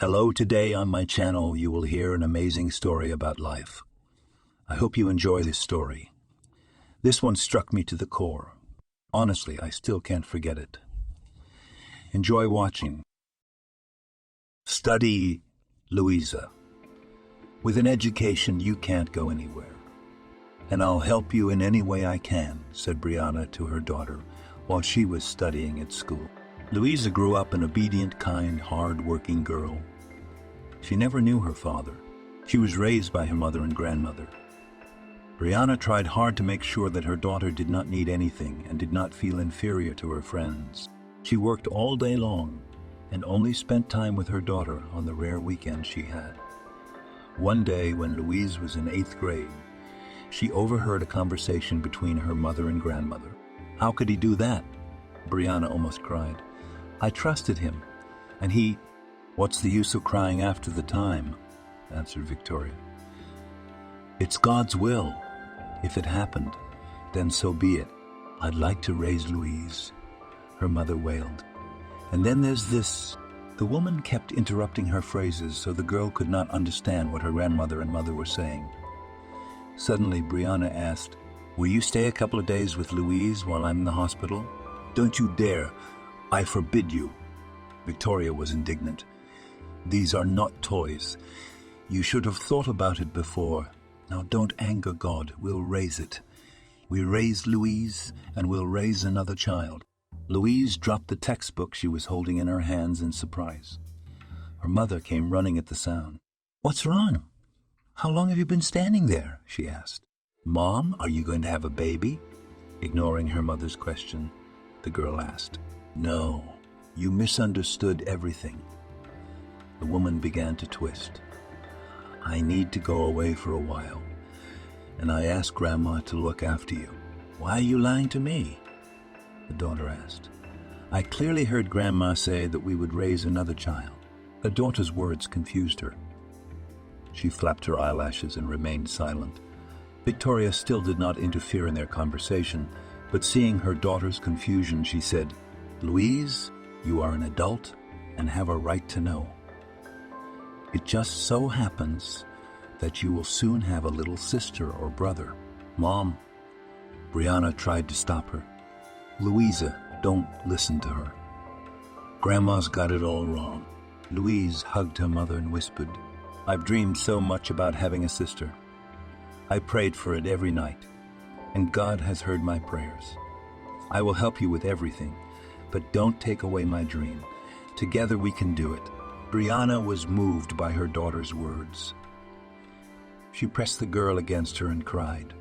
Hello, today on my channel you will hear an amazing story about life. I hope you enjoy this story. This one struck me to the core. Honestly, I still can't forget it. Enjoy watching. Study Louisa. With an education you can't go anywhere. And I'll help you in any way I can, said Brianna to her daughter while she was studying at school. Louisa grew up an obedient, kind, hard-working girl. She never knew her father. She was raised by her mother and grandmother. Brianna tried hard to make sure that her daughter did not need anything and did not feel inferior to her friends. She worked all day long and only spent time with her daughter on the rare weekends she had. One day, when Louise was in 8th grade, she overheard a conversation between her mother and grandmother. "How could he do that?" Brianna almost cried. "I trusted him, and he—" "What's the use of crying after the time?" answered Victoria. "It's God's will. If it happened, then so be it. I'd like to raise Louise," her mother wailed. "And then there's this—" The woman kept interrupting her phrases so the girl could not understand what her grandmother and mother were saying. Suddenly, Brianna asked, "Will you stay a couple of days with Louise while I'm in the hospital?" "Don't you dare! I forbid you!" Victoria was indignant. "These are not toys. You should have thought about it before. Now don't anger God. We'll raise it. We raised Louise, and we'll raise another child." Louise dropped the textbook she was holding in her hands in surprise. Her mother came running at the sound. "What's wrong? How long have you been standing there?" she asked. "Mom, are you going to have a baby?" Ignoring her mother's question, the girl asked. "No, you misunderstood everything." The woman began to twist. "I need to go away for a while, and I asked Grandma to look after you." "Why are you lying to me?" the daughter asked. "I clearly heard Grandma say that we would raise another child." The daughter's words confused her. She flapped her eyelashes and remained silent. Victoria still did not interfere in their conversation, but seeing her daughter's confusion, she said, "Louise, you are an adult and have a right to know. It just so happens that you will soon have a little sister or brother." "Mom," Brianna tried to stop her. "Louisa, don't listen to her. Grandma's got it all wrong." Louise hugged her mother and whispered, "I've dreamed so much about having a sister. I prayed for it every night, and God has heard my prayers. I will help you with everything, but don't take away my dream. Together we can do it." Brianna was moved by her daughter's words. She pressed the girl against her and cried.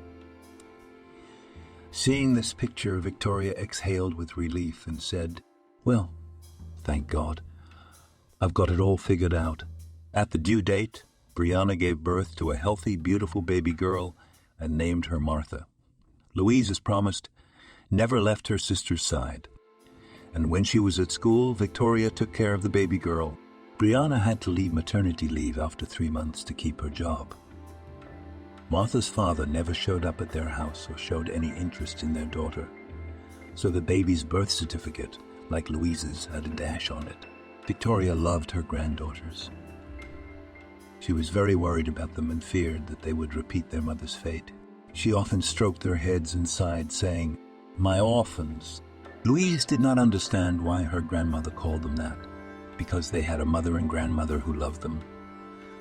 Seeing this picture, Victoria exhaled with relief and said, "Well, thank God. I've got it all figured out." At the due date, Brianna gave birth to a healthy, beautiful baby girl and named her Martha. Louise, as promised, never left her sister's side. And when she was at school, Victoria took care of the baby girl. Brianna had to leave maternity leave after 3 months to keep her job. Martha's father never showed up at their house or showed any interest in their daughter, so the baby's birth certificate, like Louise's, had a dash on it. Victoria loved her granddaughters. She was very worried about them and feared that they would repeat their mother's fate. She often stroked their heads and sighed, saying, "My orphans." Louise did not understand why her grandmother called them that, because they had a mother and grandmother who loved them.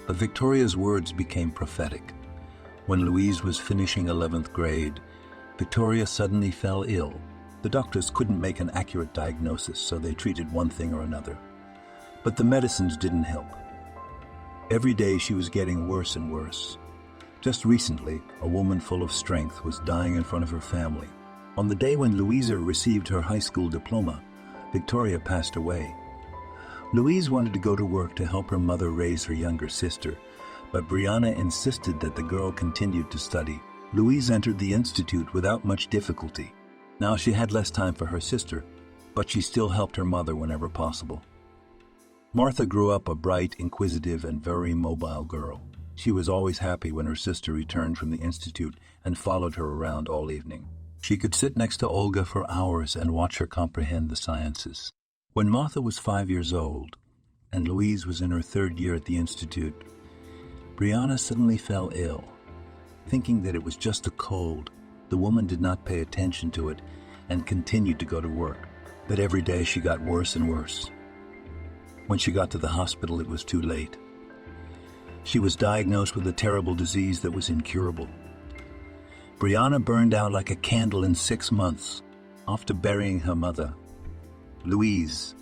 But Victoria's words became prophetic. When Louise was finishing 11th grade, Victoria suddenly fell ill. The doctors couldn't make an accurate diagnosis, so they treated one thing or another. But the medicines didn't help. Every day she was getting worse and worse. Just recently, a woman full of strength was dying in front of her family. On the day when Louisa received her high school diploma, Victoria passed away. Louise wanted to go to work to help her mother raise her younger sister, but Brianna insisted that the girl continued to study. Louise entered the institute without much difficulty. Now she had less time for her sister, but she still helped her mother whenever possible. Martha grew up a bright, inquisitive, and very mobile girl. She was always happy when her sister returned from the institute and followed her around all evening. She could sit next to Olga for hours and watch her comprehend the sciences. When Martha was 5 years old, and Louise was in her 3rd year at the Institute, Brianna suddenly fell ill. Thinking that it was just a cold, the woman did not pay attention to it and continued to go to work. But every day she got worse and worse. When she got to the hospital, it was too late. She was diagnosed with a terrible disease that was incurable. Brianna burned out like a candle in 6 months. After burying her mother, Louise,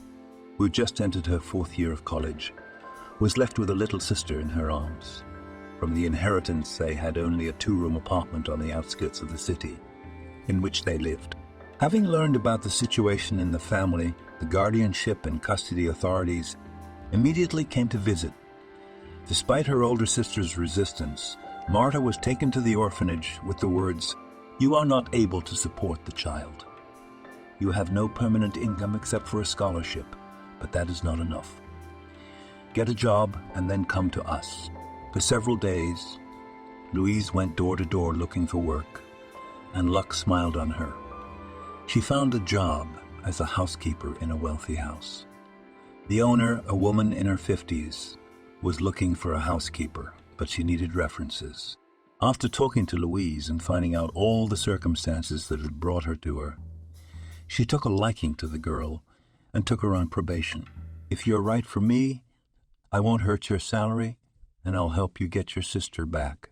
who had just entered her 4th year of college, was left with a little sister in her arms. From the inheritance, they had only a 2-room apartment on the outskirts of the city, in which they lived. Having learned about the situation in the family, the guardianship and custody authorities immediately came to visit. Despite her older sister's resistance, Marta was taken to the orphanage with the words, "You are not able to support the child. You have no permanent income except for a scholarship, but that is not enough. Get a job and then come to us." For several days, Louise went door to door looking for work, and luck smiled on her. She found a job as a housekeeper in a wealthy house. The owner, a woman in her 50s, was looking for a housekeeper, but she needed references. After talking to Louise and finding out all the circumstances that had brought her to her, she took a liking to the girl and took her on probation. "If you're right for me, I won't hurt your salary, and I'll help you get your sister back,"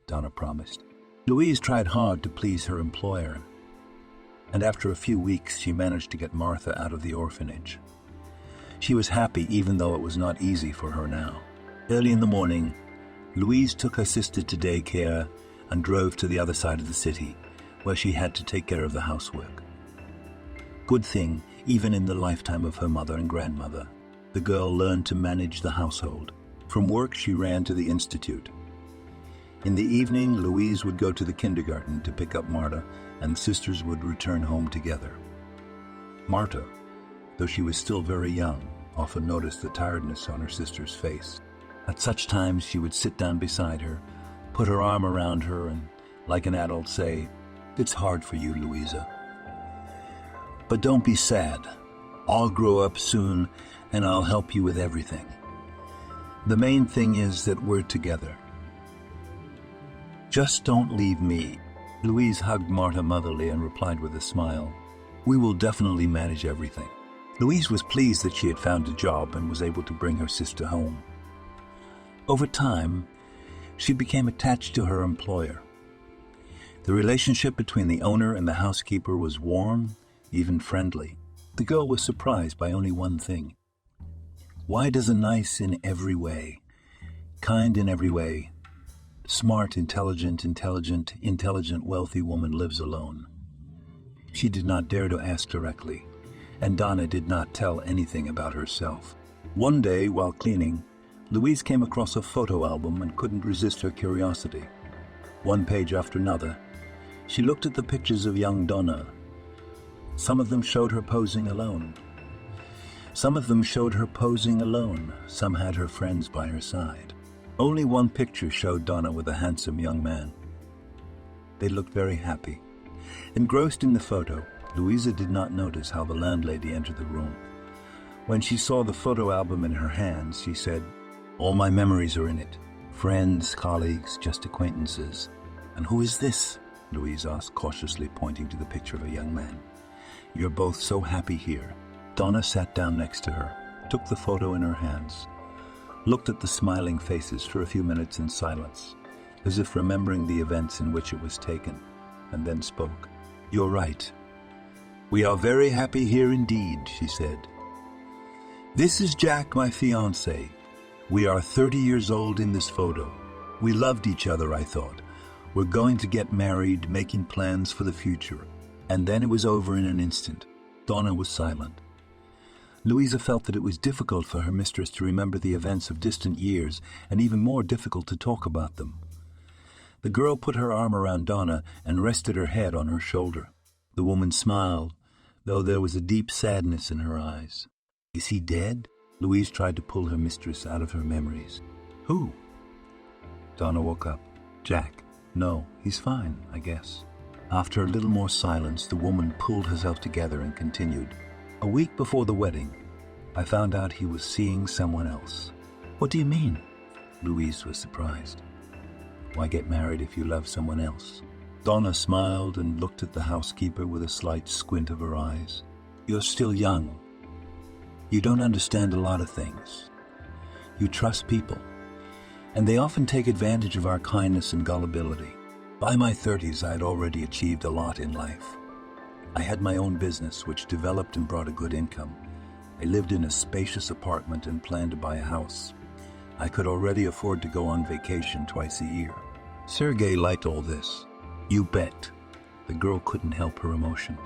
Donna promised. Louise tried hard to please her employer, and after a few weeks she managed to get Martha out of the orphanage. She was happy even though it was not easy for her now. Early in the morning, Louise took her sister to daycare and drove to the other side of the city, where she had to take care of the housework. Good thing, even in the lifetime of her mother and grandmother, the girl learned to manage the household. From work, she ran to the Institute. In the evening, Louise would go to the kindergarten to pick up Marta, and the sisters would return home together. Marta, though she was still very young, often noticed the tiredness on her sister's face. At such times, she would sit down beside her, put her arm around her, and, like an adult, say, "It's hard for you, Louisa. But don't be sad. I'll grow up soon, and I'll help you with everything. The main thing is that we're together. Just don't leave me." Louise hugged Marta motherly and replied with a smile, "We will definitely manage everything." Louise was pleased that she had found a job and was able to bring her sister home. Over time, she became attached to her employer. The relationship between the owner and the housekeeper was warm, even friendly. The girl was surprised by only one thing. Why does a nice in every way, kind in every way, smart, intelligent, wealthy woman lives alone? She did not dare to ask directly, and Donna did not tell anything about herself. One day, while cleaning, Louise came across a photo album and couldn't resist her curiosity. One page after another, she looked at the pictures of young Donna. Some of them showed her posing alone. Some had her friends by her side. Only one picture showed Donna with a handsome young man. They looked very happy. Engrossed in the photo, Louisa did not notice how the landlady entered the room. When she saw the photo album in her hands, she said, "All my memories are in it. Friends, colleagues, just acquaintances." "And who is this?" Louise asked, cautiously pointing to the picture of a young man. "You're both so happy here." Donna sat down next to her, took the photo in her hands, looked at the smiling faces for a few minutes in silence, as if remembering the events in which it was taken, and then spoke. "You're right. We are very happy here indeed," she said. "This is Jack, my fiancé. We are 30 years old in this photo. We loved each other, I thought. We're going to get married, making plans for the future." And then it was over in an instant. Donna was silent. Louisa felt that it was difficult for her mistress to remember the events of distant years, and even more difficult to talk about them. The girl put her arm around Donna and rested her head on her shoulder. The woman smiled, though there was a deep sadness in her eyes. "Is he dead?" Louise tried to pull her mistress out of her memories. "Who?" Donna woke up. "Jack. No, he's fine, I guess." After a little more silence, the woman pulled herself together and continued. "A week before the wedding, I found out he was seeing someone else. What do you mean? Louise was surprised. Why get married if you love someone else? Donna smiled and looked at the housekeeper with a slight squint of her eyes. You're still young. You don't understand a lot of things. You trust people, and they often take advantage of our kindness and gullibility. By my 30s, I had already achieved a lot in life. I had my own business, which developed and brought a good income. I lived in a spacious apartment and planned to buy a house. I could already afford to go on vacation twice a year. Sergei liked all this. You bet. The girl couldn't help her emotions.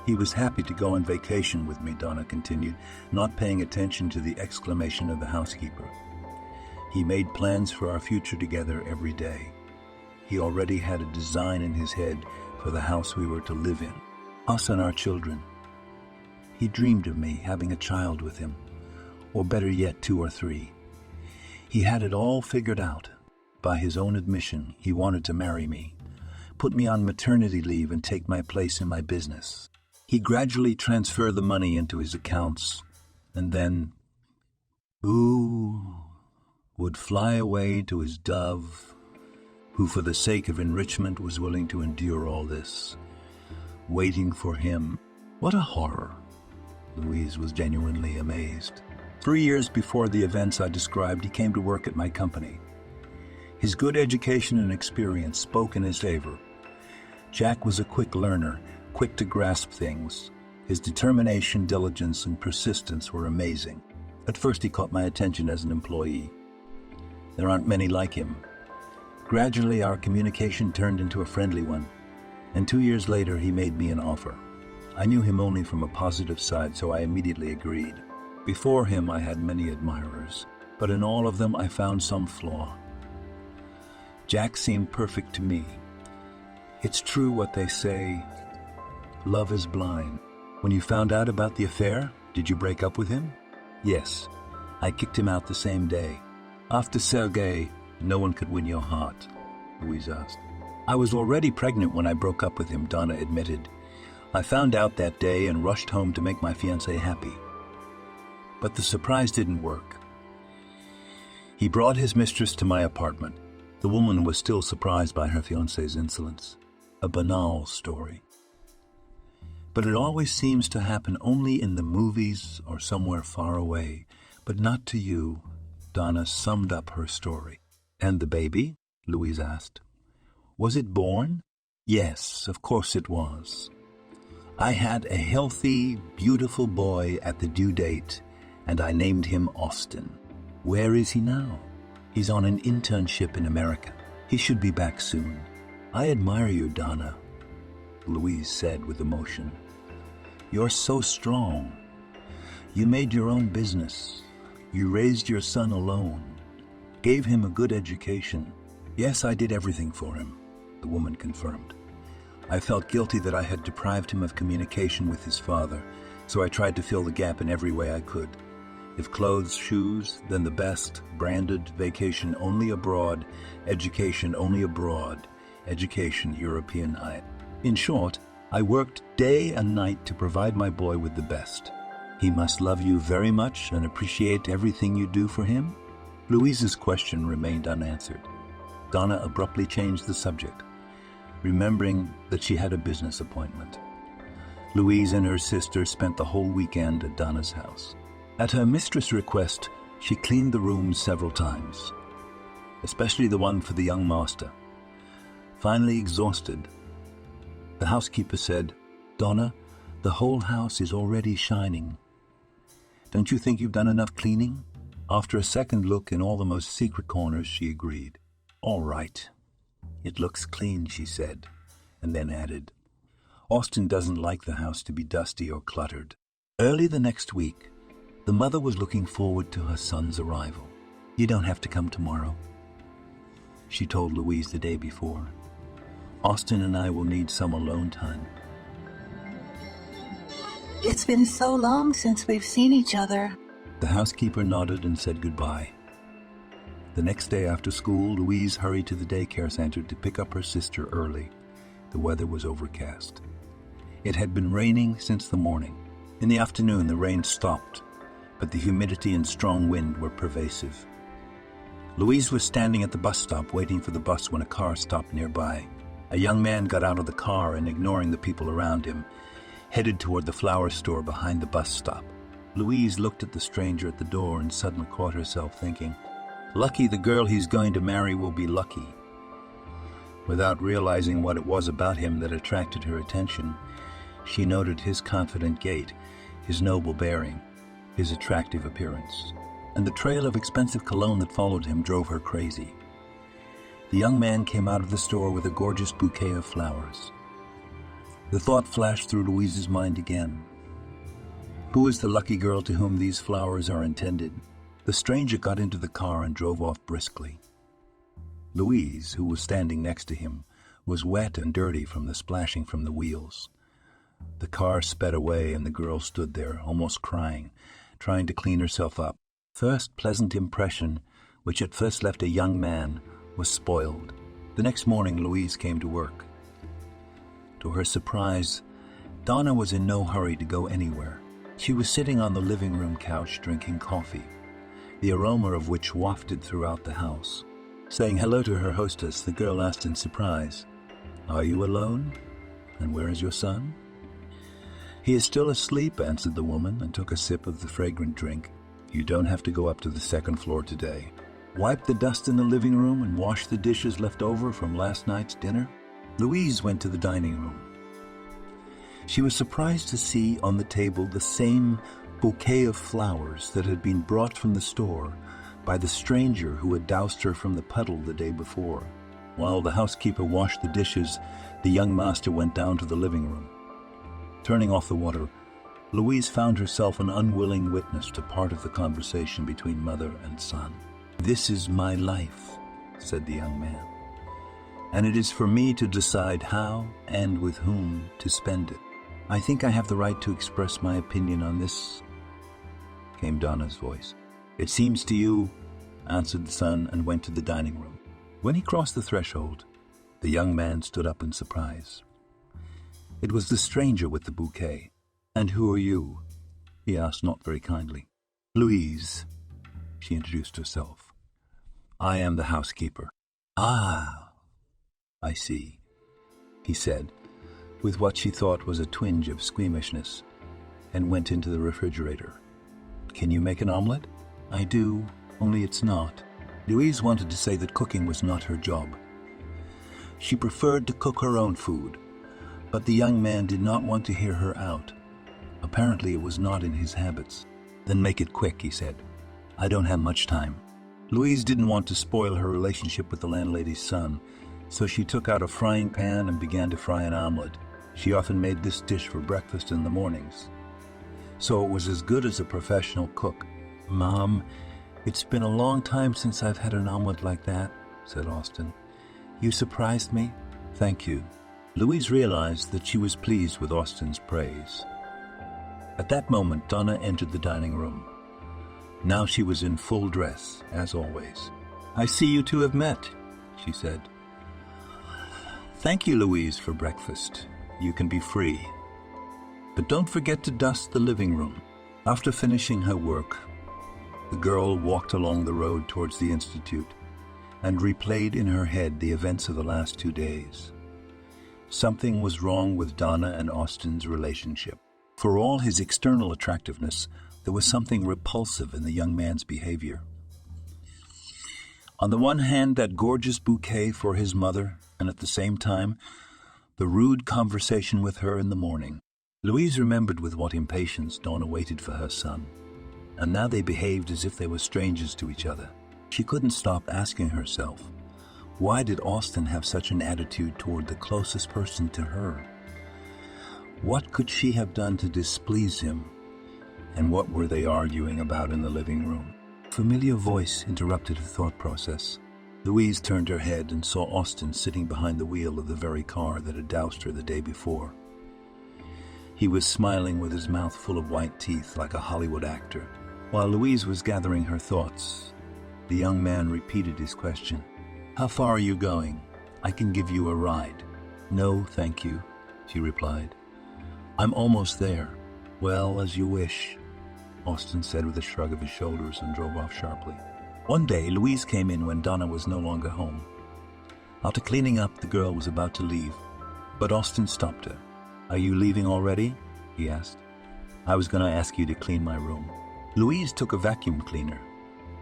He was happy to go on vacation with me, Donna continued, not paying attention to the exclamation of the housekeeper. He made plans for our future together every day. He already had a design in his head for the house we were to live in, us and our children. He dreamed of me having a child with him, or better yet, 2 or 3. He had it all figured out. By his own admission, he wanted to marry me, put me on maternity leave and take my place in my business. He gradually transferred the money into his accounts, and then, would fly away to his dove, who for the sake of enrichment was willing to endure all this, waiting for him. What a horror! Louise was genuinely amazed. 3 years before the events I described, he came to work at my company. His good education and experience spoke in his favor. Jack was a quick learner, quick to grasp things. His determination, diligence, and persistence were amazing. At first, he caught my attention as an employee. There aren't many like him. Gradually, our communication turned into a friendly one, and 2 years later, he made me an offer. I knew him only from a positive side, so I immediately agreed. Before him, I had many admirers, but in all of them, I found some flaw. Jack seemed perfect to me. It's true what they say, love is blind. When you found out about the affair, did you break up with him? Yes, I kicked him out the same day. After Sergei, no one could win your heart, Louise asked. I was already pregnant when I broke up with him, Donna admitted. I found out that day and rushed home to make my fiancé happy. But the surprise didn't work. He brought his mistress to my apartment. The woman was still surprised by her fiancé's insolence. A banal story. But it always seems to happen only in the movies or somewhere far away, but not to you. Donna summed up her story. And the baby? Louise asked. Was it born? Yes, of course it was. I had a healthy, beautiful boy at the due date, and I named him Austin. Where is he now? He's on an internship in America. He should be back soon. I admire you, Donna, Louise said with emotion. You're so strong. You made your own business. You raised your son alone, gave him a good education. Yes, I did everything for him, the woman confirmed. I felt guilty that I had deprived him of communication with his father, so I tried to fill the gap in every way I could. If clothes, shoes, then the best, branded, vacation only abroad, education only abroad, education European high. In short, I worked day and night to provide my boy with the best. He must love you very much and appreciate everything you do for him? Louise's question remained unanswered. Donna abruptly changed the subject, remembering that she had a business appointment. Louise and her sister spent the whole weekend at Donna's house. At her mistress' request, she cleaned the rooms several times, especially the one for the young master. Finally exhausted, the housekeeper said, Donna, the whole house is already shining. Don't you think you've done enough cleaning? After a second look in all the most secret corners, she agreed. All right. It looks clean, she said, and then added, Austin doesn't like the house to be dusty or cluttered. Early the next week, the mother was looking forward to her son's arrival. You don't have to come tomorrow, she told Louise the day before. Austin and I will need some alone time. It's been so long since we've seen each other. The housekeeper nodded and said goodbye. The next day after school, Louise hurried to the daycare center to pick up her sister early. The weather was overcast. It had been raining since the morning. In the afternoon, the rain stopped, but the humidity and strong wind were pervasive. Louise was standing at the bus stop waiting for the bus when a car stopped nearby. A young man got out of the car and, ignoring the people around him, headed toward the flower store behind the bus stop. Louise looked at the stranger at the door and suddenly caught herself thinking, "Lucky the girl he's going to marry will be lucky." Without realizing what it was about him that attracted her attention, she noted his confident gait, his noble bearing, his attractive appearance, and the trail of expensive cologne that followed him drove her crazy. The young man came out of the store with a gorgeous bouquet of flowers. The thought flashed through Louise's mind again. Who is the lucky girl to whom these flowers are intended? The stranger got into the car and drove off briskly. Louise, who was standing next to him, was wet and dirty from the splashing from the wheels. The car sped away and the girl stood there, almost crying, trying to clean herself up. First pleasant impression, which at first left a young man, was spoiled. The next morning Louise came to work. To her surprise, Donna was in no hurry to go anywhere. She was sitting on the living room couch drinking coffee, the aroma of which wafted throughout the house. Saying hello to her hostess, the girl asked in surprise, "Are you alone? And where is your son?" "He is still asleep," answered the woman, and took a sip of the fragrant drink. "You don't have to go up to the second floor today. Wipe the dust in the living room and wash the dishes left over from last night's dinner." Louise went to the dining room. She was surprised to see on the table the same bouquet of flowers that had been brought from the store by the stranger who had doused her from the puddle the day before. While the housekeeper washed the dishes, the young master went down to the living room. Turning off the water, Louise found herself an unwilling witness to part of the conversation between mother and son. "This is my life," said the young man, "and it is for me to decide how and with whom to spend it. I think I have the right to express my opinion on this," came Donna's voice. "It seems to you," answered the son, and went to the dining room. When he crossed the threshold, the young man stood up in surprise. It was the stranger with the bouquet. "And who are you?" he asked, not very kindly. "Louise," she introduced herself. "I am the housekeeper." "Ah, I see," he said, with what she thought was a twinge of squeamishness, and went into the refrigerator. "Can you make an omelette?" "I do, only it's not." Louise wanted to say that cooking was not her job. She preferred to cook her own food, but the young man did not want to hear her out. Apparently it was not in his habits. "Then make it quick," he said. "I don't have much time." Louise didn't want to spoil her relationship with the landlady's son, so she took out a frying pan and began to fry an omelet. She often made this dish for breakfast in the mornings, so it was as good as a professional cook. "Mom, it's been a long time since I've had an omelet like that," said Austin. "You surprised me." "Thank you." Louise realized that she was pleased with Austin's praise. At that moment, Donna entered the dining room. Now she was in full dress, as always. "I see you two have met," she said. "Thank you, Louise, for breakfast. You can be free. But don't forget to dust the living room." After finishing her work, the girl walked along the road towards the Institute and replayed in her head the events of the last 2 days. Something was wrong with Donna and Austin's relationship. For all his external attractiveness, there was something repulsive in the young man's behavior. On the one hand, that gorgeous bouquet for his mother, and at the same time, the rude conversation with her in the morning. Louise remembered with what impatience Donna waited for her son, and now they behaved as if they were strangers to each other. She couldn't stop asking herself, why did Austin have such an attitude toward the closest person to her? What could she have done to displease him? And what were they arguing about in the living room? A familiar voice interrupted her thought process. Louise turned her head and saw Austin sitting behind the wheel of the very car that had doused her the day before. He was smiling with his mouth full of white teeth like a Hollywood actor. While Louise was gathering her thoughts, the young man repeated his question. "How far are you going? I can give you a ride." "No, thank you," she replied. "I'm almost there." "Well, as you wish." Austin said with a shrug of his shoulders and drove off sharply. One day, Louise came in when Donna was no longer home. After cleaning up, the girl was about to leave, but Austin stopped her. "Are you leaving already?" he asked. "I was going to ask you to clean my room." Louise took a vacuum cleaner,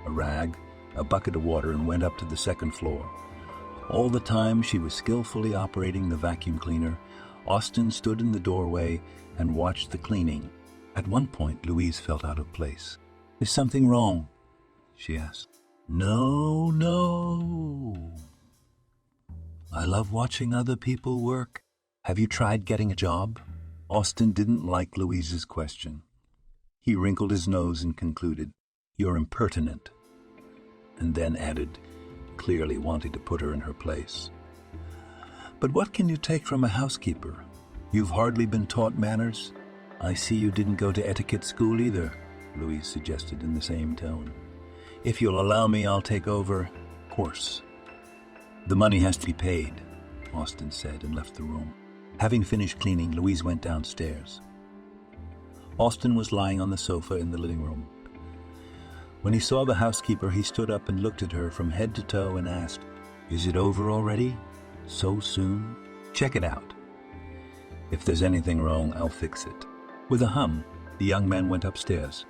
a rag, a bucket of water, and went up to the second floor. All the time she was skillfully operating the vacuum cleaner, Austin stood in the doorway and watched the cleaning. At one point, Louise felt out of place. "Is something wrong?" she asked. No. I love watching other people work. Have you tried getting a job?" Austin didn't like Louise's question. He wrinkled his nose and concluded, "You're impertinent," and then added, clearly wanting to put her in her place, "But what can you take from a housekeeper? You've hardly been taught manners." "I see you didn't go to etiquette school either," Louise suggested in the same tone. "If you'll allow me, I'll take over." "Of course." "The money has to be paid," Austin said and left the room. Having finished cleaning, Louise went downstairs. Austin was lying on the sofa in the living room. When he saw the housekeeper, he stood up and looked at her from head to toe and asked, "Is it over already? So soon? Check it out. If there's anything wrong, I'll fix it." With a hum, the young man went upstairs.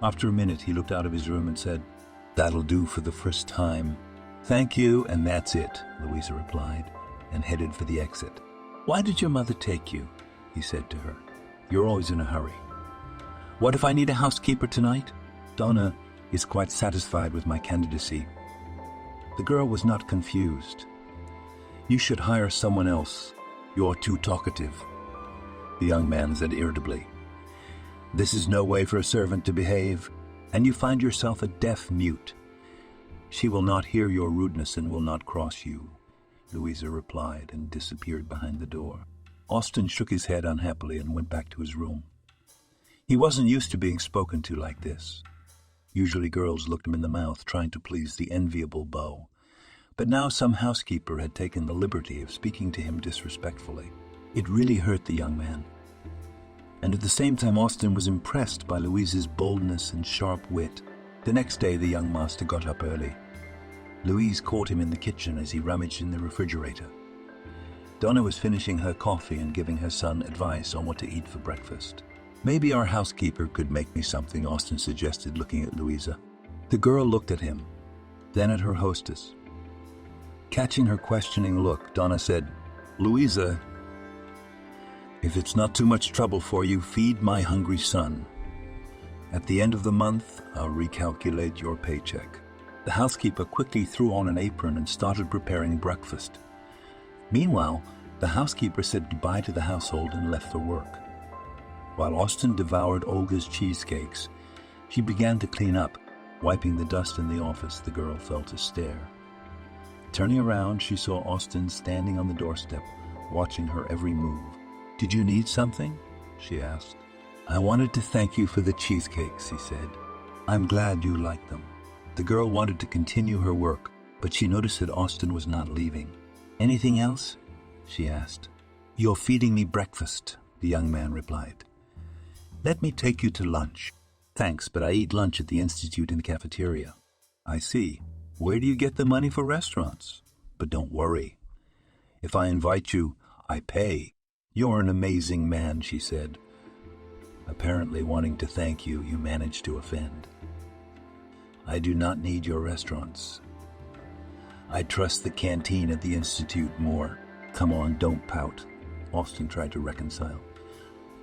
After a minute, he looked out of his room and said, "That'll do for the first time." "Thank you, and that's it," Louisa replied, and headed for the exit. "Why did your mother take you?" he said to her. "You're always in a hurry." "What if I need a housekeeper tonight?" "Donna is quite satisfied with my candidacy." The girl was not confused. "You should hire someone else. You're too talkative," the young man said irritably. "This is no way for a servant to behave, and you find yourself a deaf mute. She will not hear your rudeness and will not cross you," Louisa replied and disappeared behind the door. Austin shook his head unhappily and went back to his room. He wasn't used to being spoken to like this. Usually girls looked him in the mouth, trying to please the enviable beau. But now some housekeeper had taken the liberty of speaking to him disrespectfully. It really hurt the young man. And at the same time, Austin was impressed by Louise's boldness and sharp wit. The next day, the young master got up early. Louise caught him in the kitchen as he rummaged in the refrigerator. Donna was finishing her coffee and giving her son advice on what to eat for breakfast. "Maybe our housekeeper could make me something," Austin suggested, looking at Louisa. The girl looked at him, then at her hostess. Catching her questioning look, Donna said, "Louisa, if it's not too much trouble for you, feed my hungry son. At the end of the month, I'll recalculate your paycheck." The housekeeper quickly threw on an apron and started preparing breakfast. Meanwhile, the housekeeper said goodbye to the household and left for work. While Austin devoured Olga's cheesecakes, she began to clean up. Wiping the dust in the office, the girl felt a stare. Turning around, she saw Austin standing on the doorstep, watching her every move. "Did you need something?" she asked. "I wanted to thank you for the cheesecakes," he said. "I'm glad you liked them." The girl wanted to continue her work, but she noticed that Austin was not leaving. "Anything else?" she asked. "You're feeding me breakfast," the young man replied. "Let me take you to lunch." "Thanks, but I eat lunch at the Institute in the cafeteria." "I see. Where do you get the money for restaurants?" "But don't worry. If I invite you, I pay." "You're an amazing man," she said. "Apparently wanting to thank you, you managed to offend." "I do not need your restaurants. I trust the canteen at the Institute more." "Come on, don't pout." Austin tried to reconcile.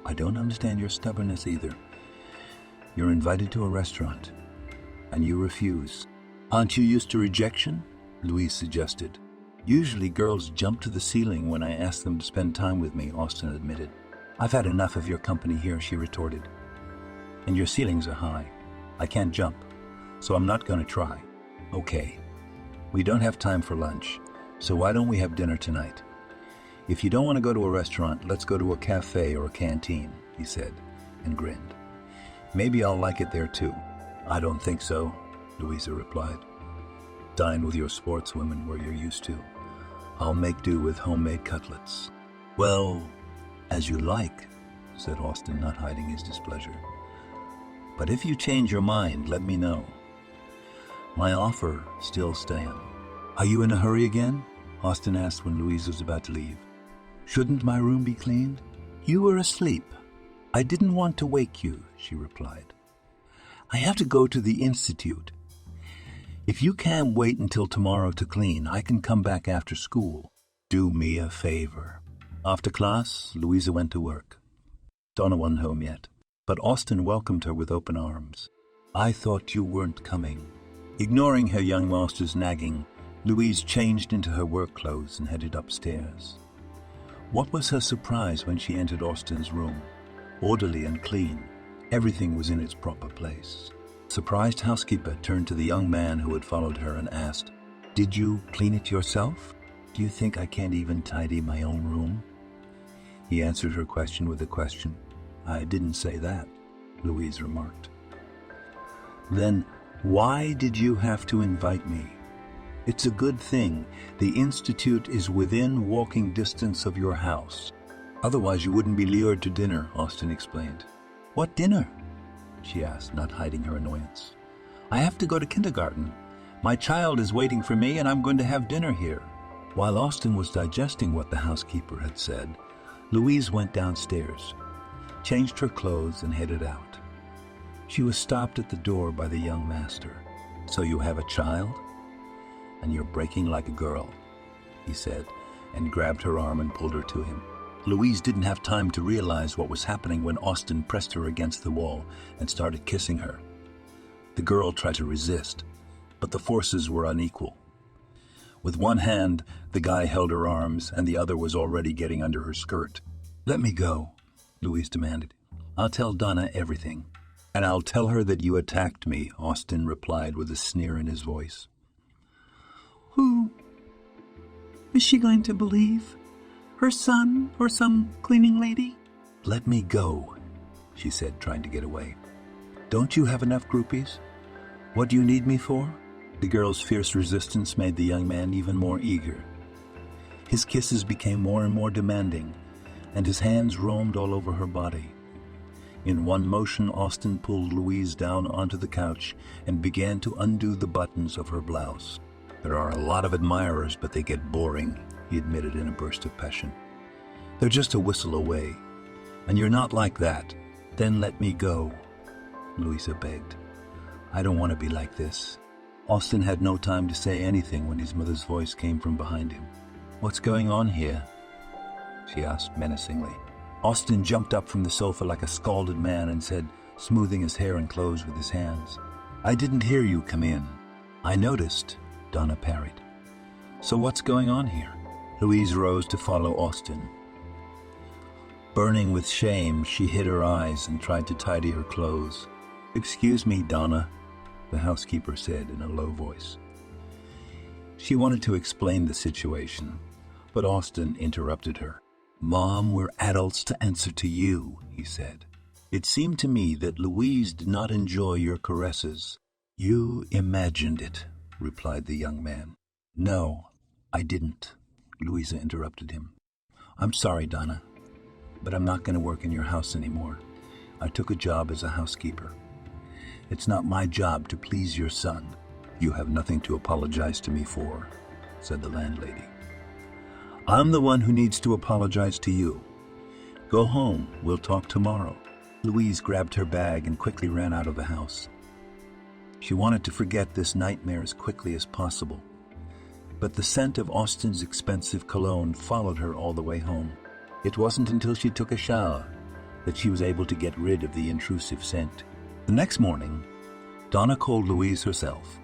"I don't understand your stubbornness either. You're invited to a restaurant, and you refuse." "Aren't you used to rejection?" Louise suggested. "Usually girls jump to the ceiling when I ask them to spend time with me," Austin admitted. "I've had enough of your company here," she retorted. "And your ceilings are high. I can't jump, so I'm not going to try." "Okay. We don't have time for lunch, so why don't we have dinner tonight? If you don't want to go to a restaurant, let's go to a cafe or a canteen," he said, and grinned. "Maybe I'll like it there too." "I don't think so," Louisa replied. "Dine with your sportswomen where you're used to. I'll make do with homemade cutlets." "Well, as you like," said Austin, not hiding his displeasure. But if you change your mind, let me know. My offer still stands. Are you in a hurry again? Austin asked when Louise was about to leave. Shouldn't my room be cleaned? You were asleep. I didn't want to wake you, she replied. I have to go to the institute. If you can't wait until tomorrow to clean, I can come back after school. Do me a favor. After class, Louisa went to work. Donna wasn't home yet, but Austin welcomed her with open arms. I thought you weren't coming. Ignoring her young master's nagging, Louise changed into her work clothes and headed upstairs. What was her surprise when she entered Austin's room? Orderly and clean, everything was in its proper place. Surprised housekeeper turned to the young man who had followed her and asked, Did you clean it yourself? Do you think I can't even tidy my own room? He answered her question with a question. I didn't say that, Louise remarked. Then why did you have to invite me? It's a good thing the institute is within walking distance of your house. Otherwise you wouldn't be lured to dinner, Austin explained. What dinner? She asked, not hiding her annoyance. I have to go to kindergarten. My child is waiting for me and I'm going to have dinner here. While Austin was digesting what the housekeeper had said, Louise went downstairs, changed her clothes and headed out. She was stopped at the door by the young master. So you have a child? And you're breaking like a girl, he said, and grabbed her arm and pulled her to him. Louise didn't have time to realize what was happening when Austin pressed her against the wall and started kissing her. The girl tried to resist, but the forces were unequal. With one hand, the guy held her arms, and the other was already getting under her skirt. Let me go, Louise demanded. I'll tell Donna everything. And I'll tell her that you attacked me, Austin replied with a sneer in his voice. Who is she going to believe? Her son or some cleaning lady? Let me go, she said, trying to get away. Don't you have enough groupies? What do you need me for? The girl's fierce resistance made the young man even more eager. His kisses became more and more demanding, and his hands roamed all over her body. In one motion, Austin pulled Louise down onto the couch and began to undo the buttons of her blouse. There are a lot of admirers, but they get boring, he admitted in a burst of passion. They're just a whistle away, and you're not like that. Then let me go, Louisa begged. I don't want to be like this. Austin had no time to say anything when his mother's voice came from behind him. What's going on here? She asked menacingly. Austin jumped up from the sofa like a scalded man and said, smoothing his hair and clothes with his hands, I didn't hear you come in. I noticed, Donna parried. So what's going on here? Louise rose to follow Austin. Burning with shame, she hid her eyes and tried to tidy her clothes. Excuse me, Donna, the housekeeper said in a low voice. She wanted to explain the situation, but Austin interrupted her. Mom, we're adults to answer to you, he said. It seemed to me that Louise did not enjoy your caresses. You imagined it, replied the young man. No, I didn't, Louisa interrupted him. I'm sorry, Donna, but I'm not going to work in your house anymore. I took a job as a housekeeper. It's not my job to please your son. You have nothing to apologize to me for, said the landlady. I'm the one who needs to apologize to you. Go home, we'll talk tomorrow. Louise grabbed her bag and quickly ran out of the house. She wanted to forget this nightmare as quickly as possible, but the scent of Austin's expensive cologne followed her all the way home. It wasn't until she took a shower that she was able to get rid of the intrusive scent. The next morning, Donna called Louise herself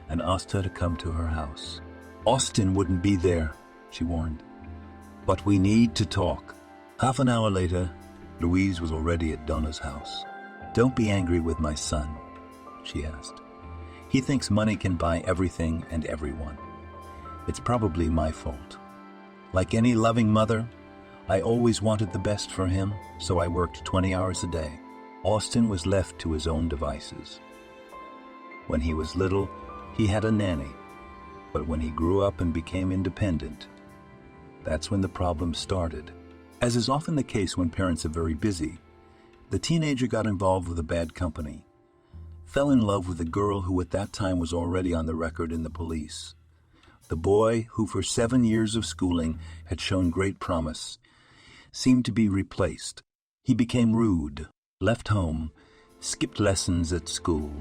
and asked her to come to her house. Austin wouldn't be there, she warned. But we need to talk. Half an hour later, Louise was already at Donna's house. Don't be angry with my son, she asked. He thinks money can buy everything and everyone. It's probably my fault. Like any loving mother, I always wanted the best for him, so I worked 20 hours a day. Austin was left to his own devices. When he was little, he had a nanny, but when he grew up and became independent, that's when the problem started. As is often the case when parents are very busy, the teenager got involved with a bad company fell in love with a girl who at that time was already on the record in the police. The boy, who for 7 years of schooling had shown great promise, seemed to be replaced. He became rude, left home, skipped lessons at school.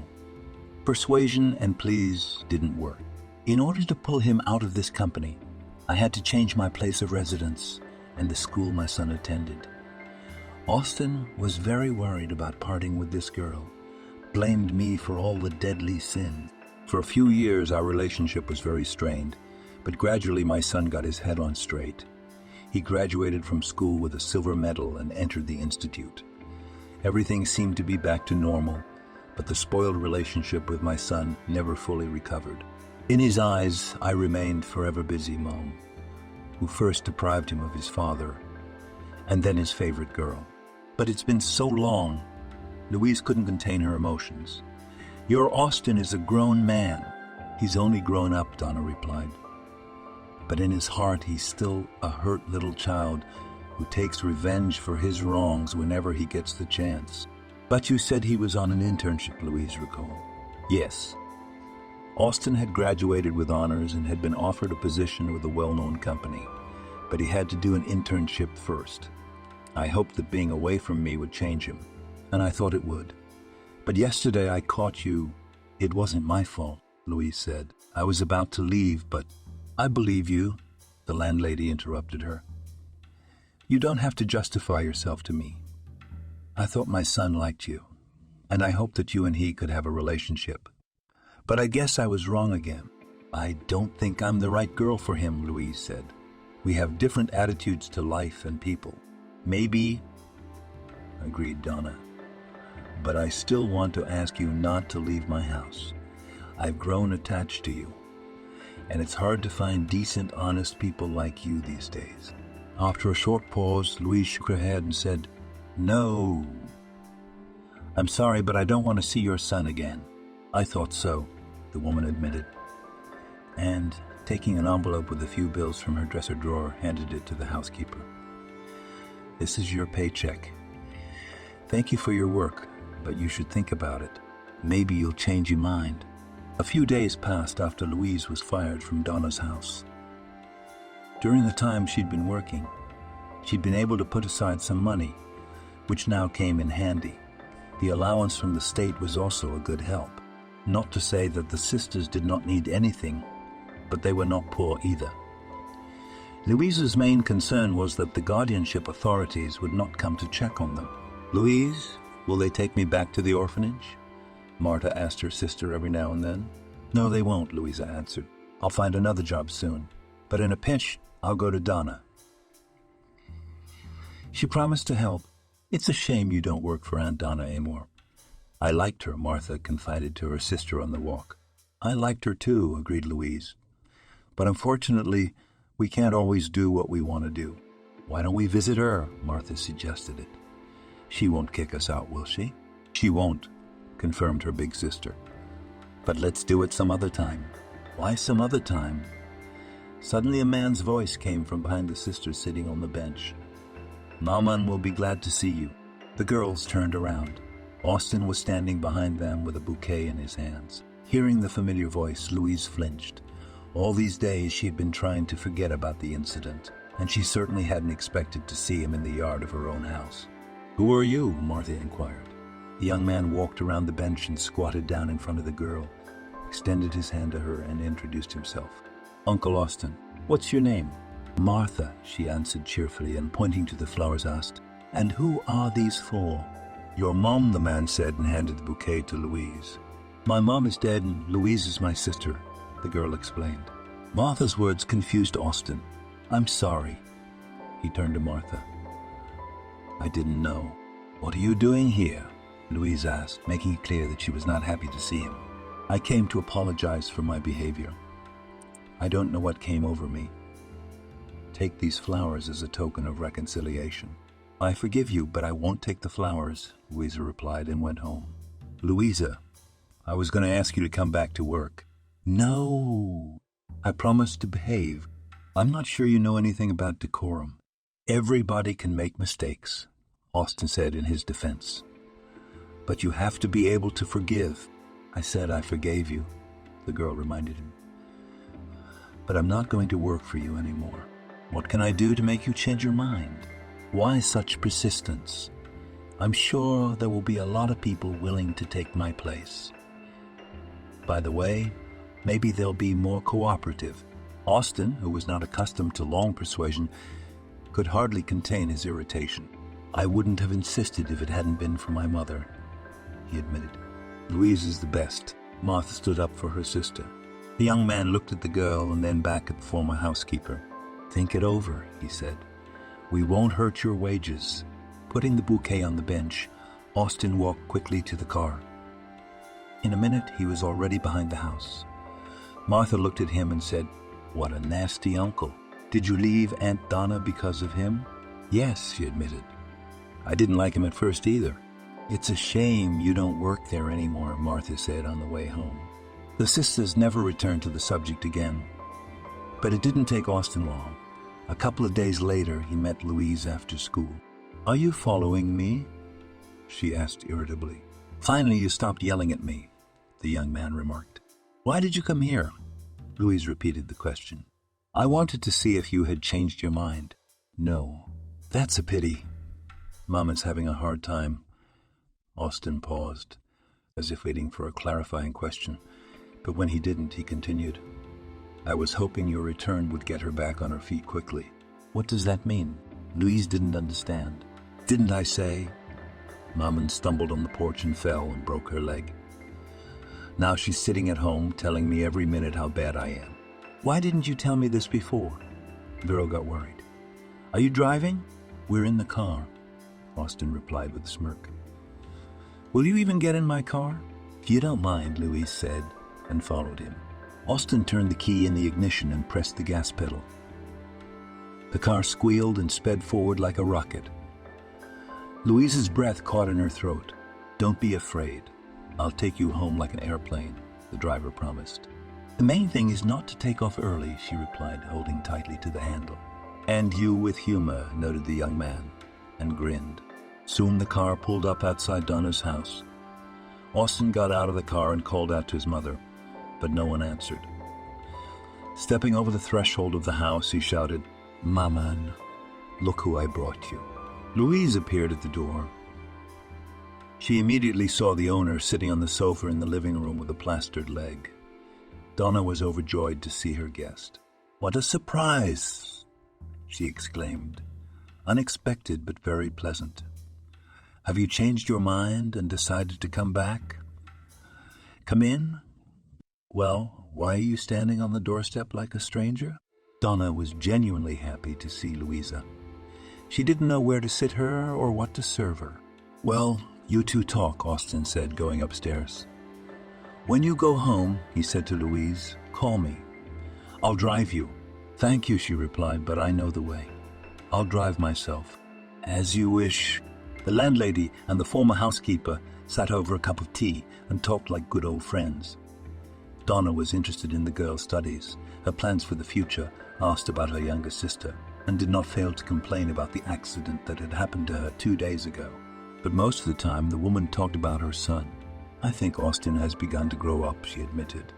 Persuasion and pleas didn't work. In order to pull him out of this company, I had to change my place of residence and the school my son attended. Austin was very worried about parting with this girl, blamed me for all the deadly sin. For a few years our relationship was very strained, but gradually my son got his head on straight. He graduated from school with a silver medal and entered the institute. Everything seemed to be back to normal, but the spoiled relationship with my son never fully recovered. In his eyes, I remained forever busy mom, who first deprived him of his father, and then his favorite girl. But it's been so long. Louise couldn't contain her emotions. Your Austin is a grown man. He's only grown up, Donna replied. But in his heart, he's still a hurt little child who takes revenge for his wrongs whenever he gets the chance. But you said he was on an internship, Louise recalled. Yes. Austin had graduated with honors and had been offered a position with a well-known company, but he had to do an internship first. I hoped that being away from me would change him, and I thought it would. But yesterday I caught you. It wasn't my fault, Louise said. I was about to leave, but I believe you, the landlady interrupted her. You don't have to justify yourself to me. I thought my son liked you, and I hoped that you and he could have a relationship. But I guess I was wrong again. I don't think I'm the right girl for him, Louise said. We have different attitudes to life and people. Maybe, agreed Donna, but I still want to ask you not to leave my house. I've grown attached to you, and it's hard to find decent, honest people like you these days. After a short pause, Louise shook her head and said, No. I'm sorry, but I don't want to see your son again. I thought so, the woman admitted, and, taking an envelope with a few bills from her dresser drawer, handed it to the housekeeper. This is your paycheck. Thank you for your work, but you should think about it. Maybe you'll change your mind. A few days passed after Louise was fired from Donna's house. During the time she'd been working, she'd been able to put aside some money, which now came in handy. The allowance from the state was also a good help. Not to say that the sisters did not need anything, but they were not poor either. Louise's main concern was that the guardianship authorities would not come to check on them. Louise, will they take me back to the orphanage? Marta asked her sister every now and then. No, they won't, Louisa answered. I'll find another job soon, but in a pinch, I'll go to Donna. She promised to help. It's a shame you don't work for Aunt Donna anymore. I liked her, Martha confided to her sister on the walk. I liked her too, agreed Louise. But unfortunately, we can't always do what we want to do. Why don't we visit her? Martha suggested it. She won't kick us out, will she? She won't, confirmed her big sister. But let's do it some other time. Why some other time? Suddenly a man's voice came from behind the sisters sitting on the bench. Maman will be glad to see you. The girls turned around. Austin was standing behind them with a bouquet in his hands. Hearing the familiar voice, Louise flinched. All these days she had been trying to forget about the incident, and she certainly hadn't expected to see him in the yard of her own house. Who are you? Martha inquired. The young man walked around the bench and squatted down in front of the girl, extended his hand to her and introduced himself. Uncle Austin. What's your name? Martha, she answered cheerfully, and pointing to the flowers asked, And who are these for? Your mom, the man said, and handed the bouquet to Louise. My mom is dead and Louise is my sister, the girl explained. Martha's words confused Austin. I'm sorry. He turned to Martha. I didn't know. What are you doing here? Louise asked, making it clear that she was not happy to see him. I came to apologize for my behavior. I don't know what came over me. Take these flowers as a token of reconciliation. I forgive you, but I won't take the flowers, Louisa replied and went home. Louisa, I was going to ask you to come back to work. No, I promised to behave. I'm not sure you know anything about decorum. Everybody can make mistakes, Austin said in his defense. But you have to be able to forgive. I said I forgave you, the girl reminded him. But I'm not going to work for you anymore. What can I do to make you change your mind? Why such persistence? I'm sure there will be a lot of people willing to take my place. By the way, maybe they'll be more cooperative. Austin, who was not accustomed to long persuasion, could hardly contain his irritation. I wouldn't have insisted if it hadn't been for my mother, he admitted. Louise is the best. Martha stood up for her sister. The young man looked at the girl and then back at the former housekeeper. Think it over, he said. We won't hurt your wages. Putting the bouquet on the bench, Austin walked quickly to the car. In a minute, he was already behind the house. Martha looked at him and said, What a nasty uncle. Did you leave Aunt Donna because of him? Yes, she admitted. I didn't like him at first either. It's a shame you don't work there anymore, Martha said on the way home. The sisters never returned to the subject again. But it didn't take Austin long. A couple of days later, he met Louise after school. Are you following me? She asked irritably. Finally, you stopped yelling at me, the young man remarked. Why did you come here? Louise repeated the question. I wanted to see if you had changed your mind. No. That's a pity. Mama's having a hard time. Austin paused, as if waiting for a clarifying question, but when he didn't, he continued. I was hoping your return would get her back on her feet quickly. What does that mean? Louise didn't understand. Didn't I say? Maman stumbled on the porch and fell and broke her leg. Now she's sitting at home telling me every minute how bad I am. Why didn't you tell me this before? The girl got worried. Are you driving? We're in the car, Austin replied with a smirk. Will you even get in my car? If you don't mind, Louise said, and followed him. Austin turned the key in the ignition and pressed the gas pedal. The car squealed and sped forward like a rocket. Louise's breath caught in her throat. Don't be afraid. I'll take you home like an airplane, the driver promised. The main thing is not to take off early, she replied, holding tightly to the handle. And you with humor, noted the young man, and grinned. Soon the car pulled up outside Donna's house. Austin got out of the car and called out to his mother, but no one answered. Stepping over the threshold of the house, he shouted, Maman, look who I brought you. Louise appeared at the door. She immediately saw the owner sitting on the sofa in the living room with a plastered leg. Donna was overjoyed to see her guest. What a surprise, she exclaimed. Unexpected but very pleasant. Have you changed your mind and decided to come back? Come in? Well, why are you standing on the doorstep like a stranger? Donna was genuinely happy to see Louisa. She didn't know where to sit her or what to serve her. Well, you two talk, Austin said, going upstairs. When you go home, he said to Louise, call me. I'll drive you. Thank you, she replied, but I know the way. I'll drive myself. As you wish. The landlady and the former housekeeper sat over a cup of tea and talked like good old friends. Donna was interested in the girl's studies, her plans for the future, asked about her younger sister, and did not fail to complain about the accident that had happened to her 2 days ago. But most of the time, the woman talked about her son. I think Austin has begun to grow up, she admitted.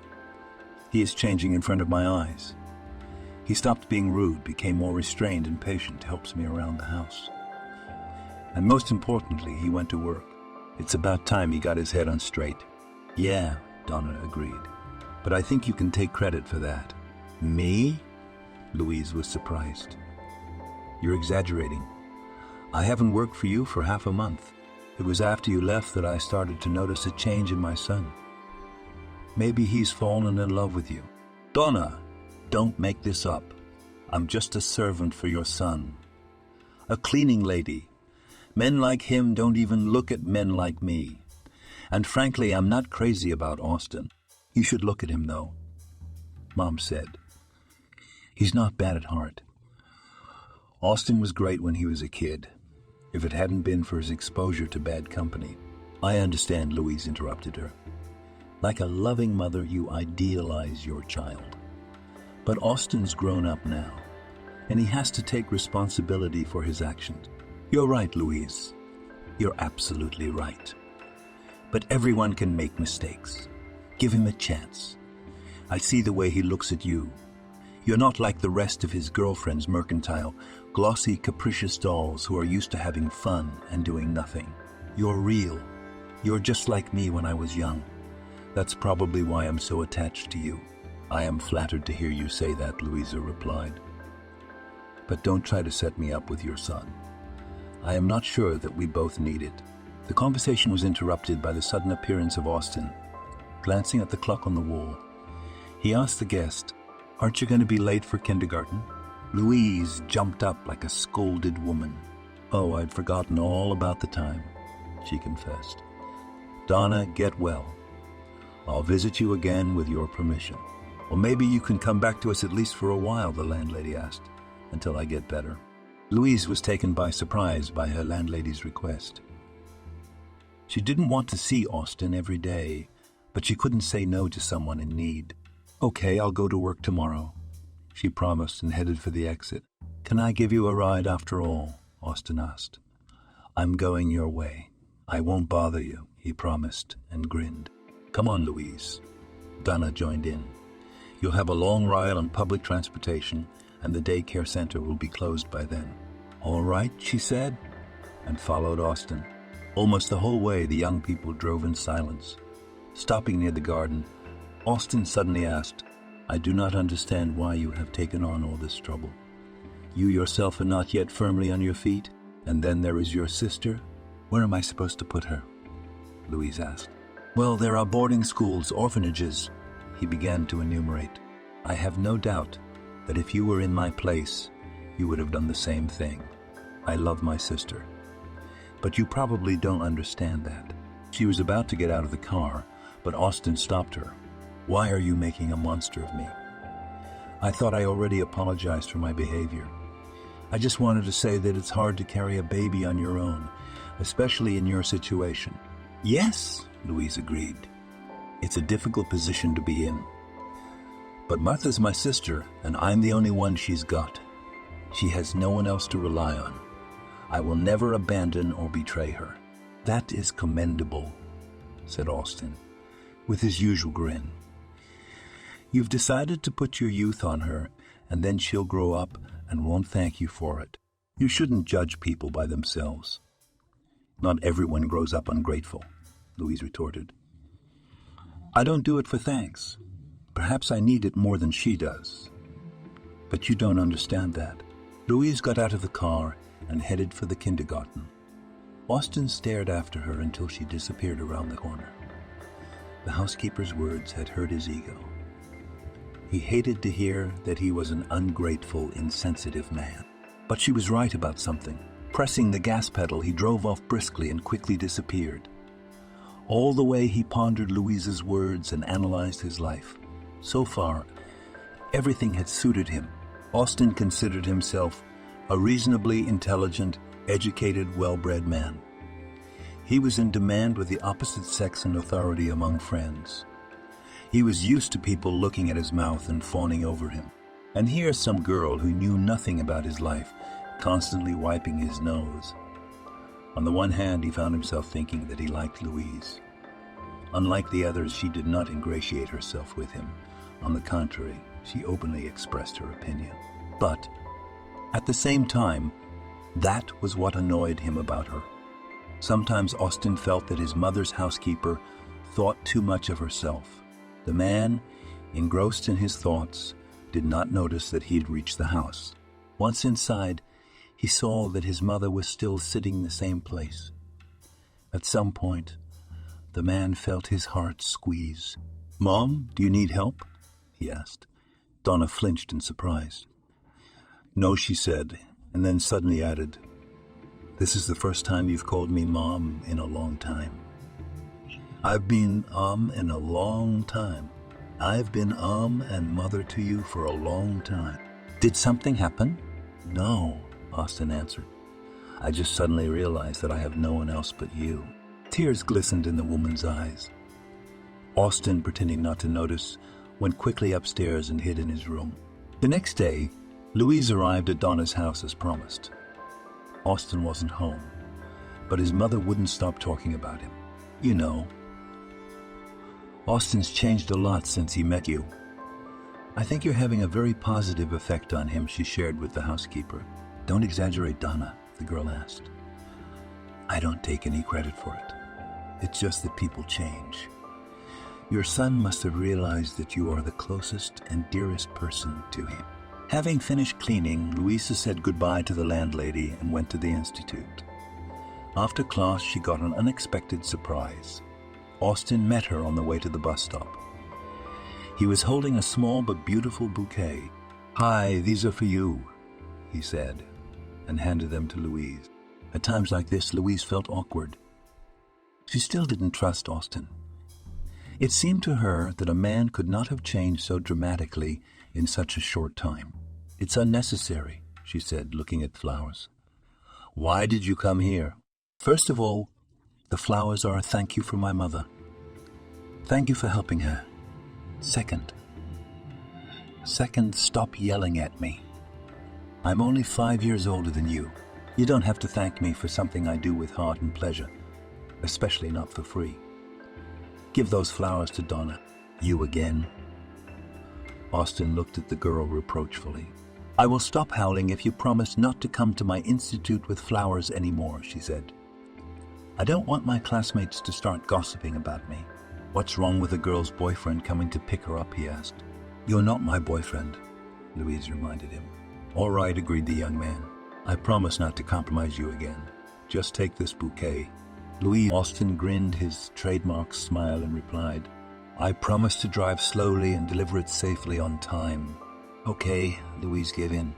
He is changing in front of my eyes. He stopped being rude, became more restrained and patient, helps me around the house. And most importantly, he went to work. It's about time he got his head on straight. Yeah, Donna agreed. But I think you can take credit for that. Me? Louise was surprised. You're exaggerating. I haven't worked for you for half a month. It was after you left that I started to notice a change in my son. Maybe he's fallen in love with you. Donna, don't make this up. I'm just a servant for your son. A cleaning lady. Men like him don't even look at men like me. And frankly, I'm not crazy about Austin. You should look at him, though. Mom said. He's not bad at heart. Austin was great when he was a kid. If it hadn't been for his exposure to bad company. I understand, Louise interrupted her. Like a loving mother, you idealize your child. But Austin's grown up now, and he has to take responsibility for his actions. You're right, Louise. You're absolutely right. But everyone can make mistakes. Give him a chance. I see the way he looks at you. You're not like the rest of his girlfriends, mercantile, glossy, capricious dolls who are used to having fun and doing nothing. You're real. You're just like me when I was young. That's probably why I'm so attached to you. I am flattered to hear you say that, Louisa replied. But don't try to set me up with your son. I am not sure that we both need it. The conversation was interrupted by the sudden appearance of Austin. Glancing at the clock on the wall, he asked the guest, "Aren't you going to be late for kindergarten?" Louise jumped up like a scolded woman. "Oh, I'd forgotten all about the time," she confessed. "Donna, get well. I'll visit you again with your permission." "Well, maybe you can come back to us at least for a while," the landlady asked, "until I get better." Louise was taken by surprise by her landlady's request. She didn't want to see Austin every day, but she couldn't say no to someone in need. "Okay, I'll go to work tomorrow," she promised and headed for the exit. "Can I give you a ride after all?" Austin asked. "I'm going your way. I won't bother you," he promised and grinned. "Come on, Louise." Donna joined in. "You'll have a long ride on public transportation, and the daycare center will be closed by then." "All right," she said, and followed Austin. Almost the whole way, the young people drove in silence. Stopping near the garden, Austin suddenly asked, "I do not understand why you have taken on all this trouble. You yourself are not yet firmly on your feet, and then there is your sister. Where am I supposed to put her?" Louise asked. "Well, there are boarding schools, orphanages," he began to enumerate. "I have no doubt that if you were in my place, you would have done the same thing. I love my sister. But you probably don't understand that." She was about to get out of the car, but Austin stopped her. "Why are you making a monster of me? I thought I already apologized for my behavior. I just wanted to say that it's hard to carry a baby on your own, especially in your situation." "Yes," Louise agreed. "It's a difficult position to be in. But Martha's my sister, and I'm the only one she's got. She has no one else to rely on. I will never abandon or betray her." "That is commendable," said Austin, with his usual grin. "You've decided to put your youth on her, and then she'll grow up and won't thank you for it. You shouldn't judge people by themselves." "Not everyone grows up ungrateful," Louise retorted. "I don't do it for thanks. Perhaps I need it more than she does. But you don't understand that." Louise got out of the car and headed for the kindergarten. Austin stared after her until she disappeared around the corner. The housekeeper's words had hurt his ego. He hated to hear that he was an ungrateful, insensitive man. But she was right about something. Pressing the gas pedal, he drove off briskly and quickly disappeared. All the way he pondered Louise's words and analyzed his life. So far, everything had suited him. Austin considered himself a reasonably intelligent, educated, well-bred man. He was in demand with the opposite sex and authority among friends. He was used to people looking at his mouth and fawning over him. And here's some girl who knew nothing about his life, constantly wiping his nose. On the one hand, he found himself thinking that he liked Louise. Unlike the others, she did not ingratiate herself with him. On the contrary, she openly expressed her opinion. But at the same time, that was what annoyed him about her. Sometimes Austin felt that his mother's housekeeper thought too much of herself. The man, engrossed in his thoughts, did not notice that he had reached the house. Once inside, he saw that his mother was still sitting in the same place. At some point, the man felt his heart squeeze. "Mom, do you need help?" he asked. Donna flinched in surprise. "No," she said, and then suddenly added, "This is the first time you've called me Mom in a long time." "I've been in a long time. I've been and mother to you for a long time." "Did something happen?" "No," Austin answered. "I just suddenly realized that I have no one else but you." Tears glistened in the woman's eyes. Austin, pretending not to notice, went quickly upstairs and hid in his room. The next day, Louise arrived at Donna's house as promised. Austin wasn't home, but his mother wouldn't stop talking about him. "You know, Austin's changed a lot since he met you. I think you're having a very positive effect on him, she shared with the housekeeper. Don't exaggerate, Donna, the girl asked. I don't take any credit for it. It's just that people change. Your son must have realized that you are the closest and dearest person to him. Having finished cleaning, Louisa said goodbye to the landlady and went to the institute. After class, she got an unexpected surprise. Austin met her on the way to the bus stop. He was holding a small but beautiful bouquet. Hi, these are for you, he said, and handed them to Louise. At times like this, Louise felt awkward. She still didn't trust Austin. It seemed to her that a man could not have changed so dramatically in such a short time. It's unnecessary, she said, looking at flowers. Why did you come here? First of all, the flowers are a thank you for my mother. Thank you for helping her. Second, stop yelling at me. I'm only 5 years older than you. You don't have to thank me for something I do with heart and pleasure, especially not for free. Give those flowers to Donna. You again? Austin looked at the girl reproachfully. I will stop howling if you promise not to come to my institute with flowers anymore, she said. I don't want my classmates to start gossiping about me. What's wrong with a girl's boyfriend coming to pick her up, he asked. You're not my boyfriend, Louise reminded him. All right, agreed the young man. I promise not to compromise you again. Just take this bouquet. Austin grinned his trademark smile and replied, I promise to drive slowly and deliver it safely on time. Okay, Louise gave in.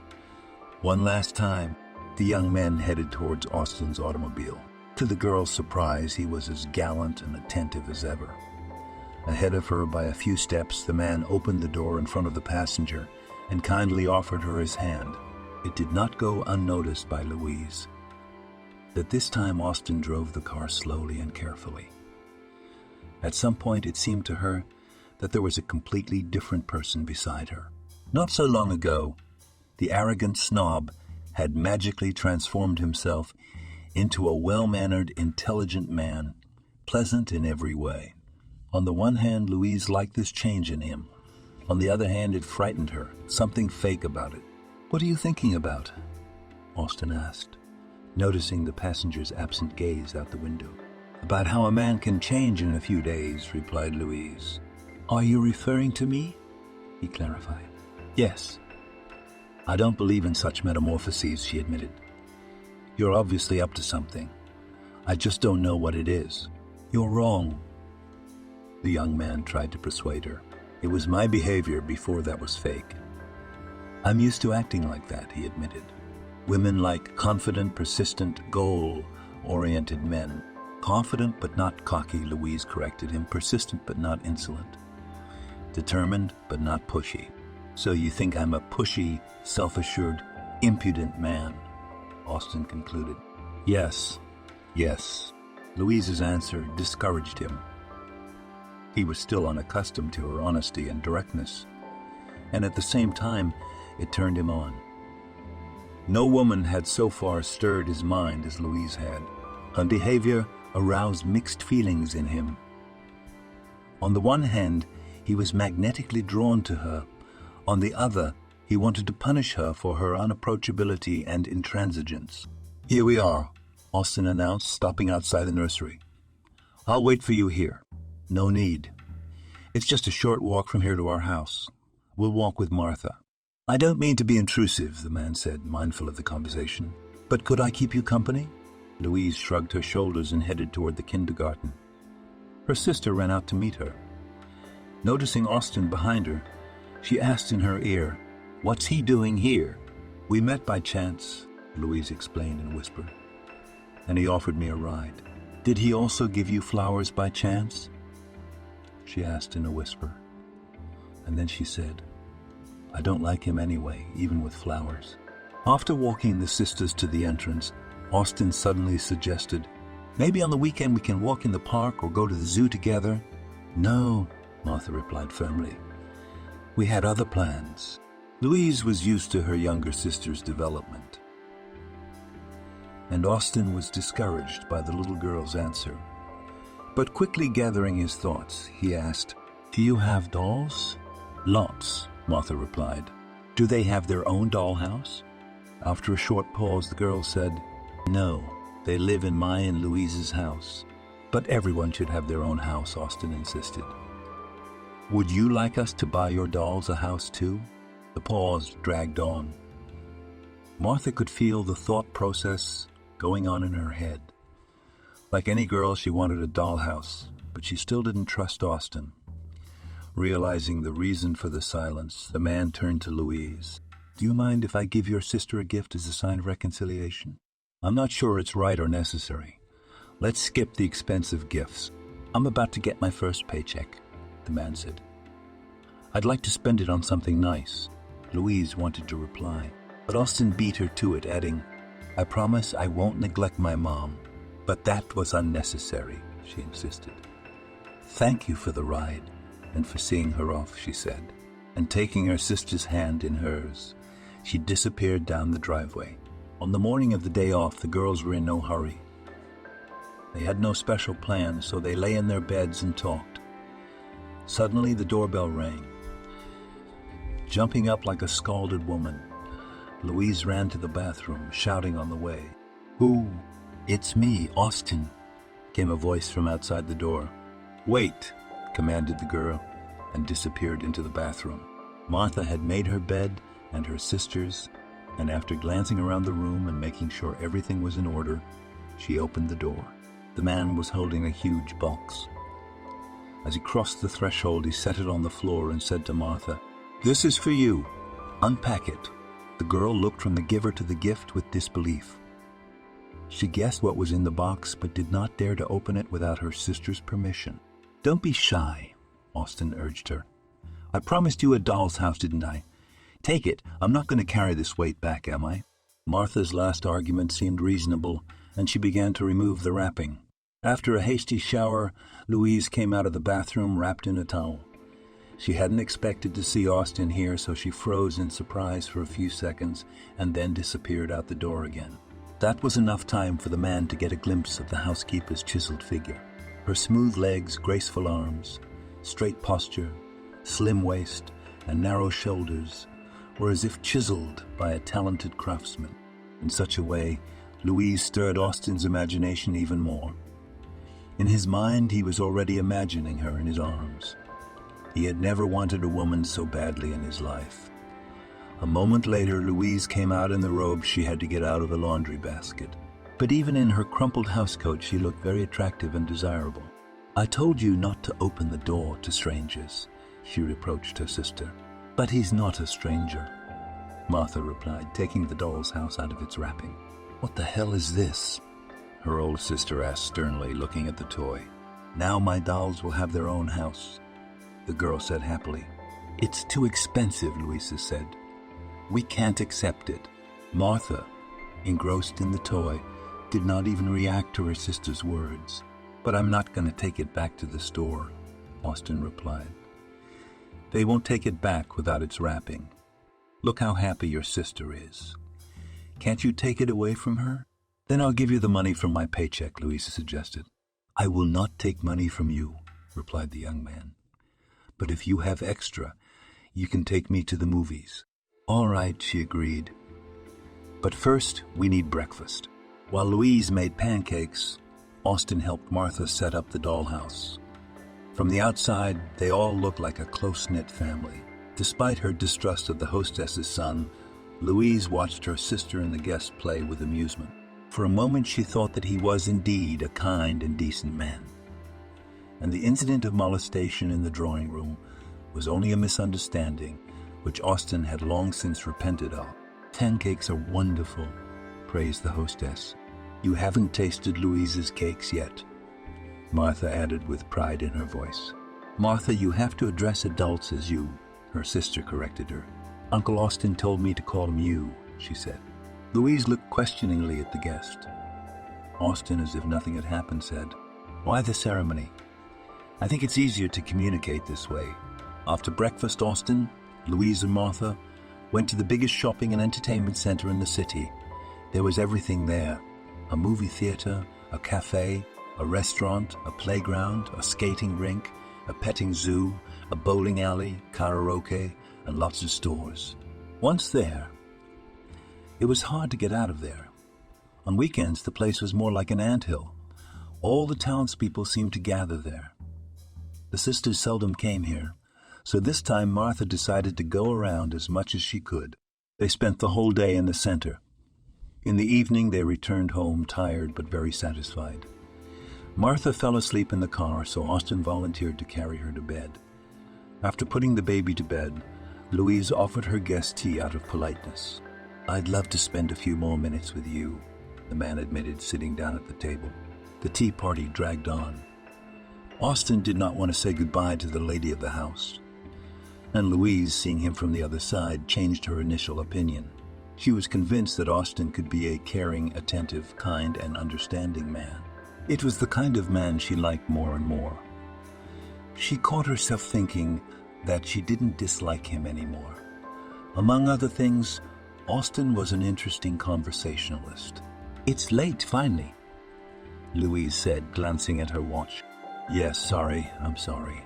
One last time. The young man headed towards Austin's automobile. To the girl's surprise, he was as gallant and attentive as ever. Ahead of her by a few steps, the man opened the door in front of the passenger and kindly offered her his hand. It did not go unnoticed by Louise. At this time, Austin drove the car slowly and carefully. At some point, it seemed to her that there was a completely different person beside her. Not so long ago, the arrogant snob had magically transformed himself into a well-mannered, intelligent man, pleasant in every way. On the one hand, Louise liked this change in him. On the other hand, it frightened her, something fake about it. What are you thinking about? Austin asked, noticing the passenger's absent gaze out the window. About how a man can change in a few days, replied Louise. Are you referring to me? He clarified. Yes. I don't believe in such metamorphoses, she admitted. You're obviously up to something. I just don't know what it is. You're wrong. The young man tried to persuade her. It was my behavior before that was fake. I'm used to acting like that, he admitted. Women like confident, persistent, goal-oriented men. Confident but not cocky, Louise corrected him. Persistent but not insolent. Determined but not pushy. So you think I'm a pushy, self-assured, impudent man? Austin concluded. Yes. Louise's answer discouraged him. He was still unaccustomed to her honesty and directness, and at the same time, it turned him on. No woman had so far stirred his mind as Louise had. Her behavior aroused mixed feelings in him. On the one hand, he was magnetically drawn to her. On the other, he wanted to punish her for her unapproachability and intransigence. Here we are, Austin announced, stopping outside the nursery. I'll wait for you here. No need. It's just a short walk from here to our house. We'll walk with Martha. I don't mean to be intrusive, the man said, mindful of the conversation. But could I keep you company? Louise shrugged her shoulders and headed toward the kindergarten. Her sister ran out to meet her. Noticing Austin behind her, she asked in her ear, What's he doing here? We met by chance, Louise explained in a whisper, and he offered me a ride. Did he also give you flowers by chance? She asked in a whisper, and then she said, I don't like him anyway, even with flowers. After walking the sisters to the entrance, Austin suddenly suggested, maybe on the weekend we can walk in the park or go to the zoo together. No, Martha replied firmly. We had other plans. Louise was used to her younger sister's development, and Austin was discouraged by the little girl's answer. But quickly gathering his thoughts, he asked, "Do you have dolls?" "Lots," Martha replied. "Do they have their own dollhouse?" After a short pause, the girl said, "No, they live in my and Louise's house." "But everyone should have their own house," Austin insisted. "Would you like us to buy your dolls a house too?" The pause dragged on. Martha could feel the thought process going on in her head. Like any girl, she wanted a dollhouse, but she still didn't trust Austin. Realizing the reason for the silence, the man turned to Louise. "Do you mind if I give your sister a gift as a sign of reconciliation?" "I'm not sure it's right or necessary. Let's skip the expensive gifts. I'm about to get my first paycheck," the man said. "I'd like to spend it on something nice." Louise wanted to reply, but Austin beat her to it, adding, "I promise I won't neglect my mom." "But that was unnecessary," she insisted. "Thank you for the ride and for seeing her off," she said, and taking her sister's hand in hers, she disappeared down the driveway. On the morning of the day off, the girls were in no hurry. They had no special plan, so they lay in their beds and talked. Suddenly, the doorbell rang. Jumping up like a scalded woman, Louise ran to the bathroom, shouting on the way. "Who?" "It's me, Austin," came a voice from outside the door. "Wait," commanded the girl, and disappeared into the bathroom. Martha had made her bed and her sister's, and after glancing around the room and making sure everything was in order, she opened the door. The man was holding a huge box. As he crossed the threshold, he set it on the floor and said to Martha, "This is for you. Unpack it." The girl looked from the giver to the gift with disbelief. She guessed what was in the box, but did not dare to open it without her sister's permission. "Don't be shy," Austin urged her. "I promised you a doll's house, didn't I? Take it. I'm not going to carry this weight back, am I?" Martha's last argument seemed reasonable, and she began to remove the wrapping. After a hasty shower, Louise came out of the bathroom wrapped in a towel. She hadn't expected to see Austin here, so she froze in surprise for a few seconds and then disappeared out the door again. That was enough time for the man to get a glimpse of the housekeeper's chiseled figure. Her smooth legs, graceful arms, straight posture, slim waist, and narrow shoulders were as if chiseled by a talented craftsman. In such a way, Louise stirred Austin's imagination even more. In his mind, he was already imagining her in his arms. He had never wanted a woman so badly in his life. A moment later, Louise came out in the robe she had to get out of the laundry basket. But even in her crumpled housecoat, she looked very attractive and desirable. "I told you not to open the door to strangers," she reproached her sister. "But he's not a stranger," Martha replied, taking the doll's house out of its wrapping. "What the hell is this?" her older sister asked sternly, looking at the toy. "Now my dolls will have their own house," the girl said happily. "It's too expensive," Louisa said. "We can't accept it." Martha, engrossed in the toy, did not even react to her sister's words. "But I'm not going to take it back to the store," Austin replied. "They won't take it back without its wrapping. Look how happy your sister is. Can't you take it away from her?" "Then I'll give you the money from my paycheck," Louisa suggested. "I will not take money from you," replied the young man. "But if you have extra, you can take me to the movies." "All right," she agreed. "But first, we need breakfast." While Louise made pancakes, Austin helped Martha set up the dollhouse. From the outside, they all looked like a close-knit family. Despite her distrust of the hostess's son, Louise watched her sister and the guests play with amusement. For a moment, she thought that he was indeed a kind and decent man. And the incident of molestation in the drawing room was only a misunderstanding, which Austin had long since repented of. "Pancakes are wonderful," praised the hostess. "You haven't tasted Louise's cakes yet," Martha added with pride in her voice. "Martha, you have to address adults as you," her sister corrected her. "Uncle Austin told me to call him you," she said. Louise looked questioningly at the guest. Austin, as if nothing had happened, said, "Why the ceremony? I think it's easier to communicate this way." After breakfast, Austin, Louise and Martha went to the biggest shopping and entertainment center in the city. There was everything there: a movie theater, a cafe, A restaurant, a playground, a skating rink, a petting zoo, a bowling alley, karaoke, and lots of stores. Once there, it was hard to get out of there. On weekends, the place was more like an anthill. All the townspeople seemed to gather there. The sisters seldom came here, so this time Martha decided to go around as much as she could. They spent the whole day in the center. In the evening, they returned home tired but very satisfied. Martha fell asleep in the car, so Austin volunteered to carry her to bed. After putting the baby to bed, Louise offered her guest tea out of politeness. "I'd love to spend a few more minutes with you," the man admitted, sitting down at the table. The tea party dragged on. Austin did not want to say goodbye to the lady of the house, and Louise, seeing him from the other side, changed her initial opinion. She was convinced that Austin could be a caring, attentive, kind, and understanding man. It was the kind of man she liked more and more. She caught herself thinking that she didn't dislike him anymore. Among other things, Austin was an interesting conversationalist. "It's late, finally," Louise said, glancing at her watch. "Yes, sorry, I'm sorry,"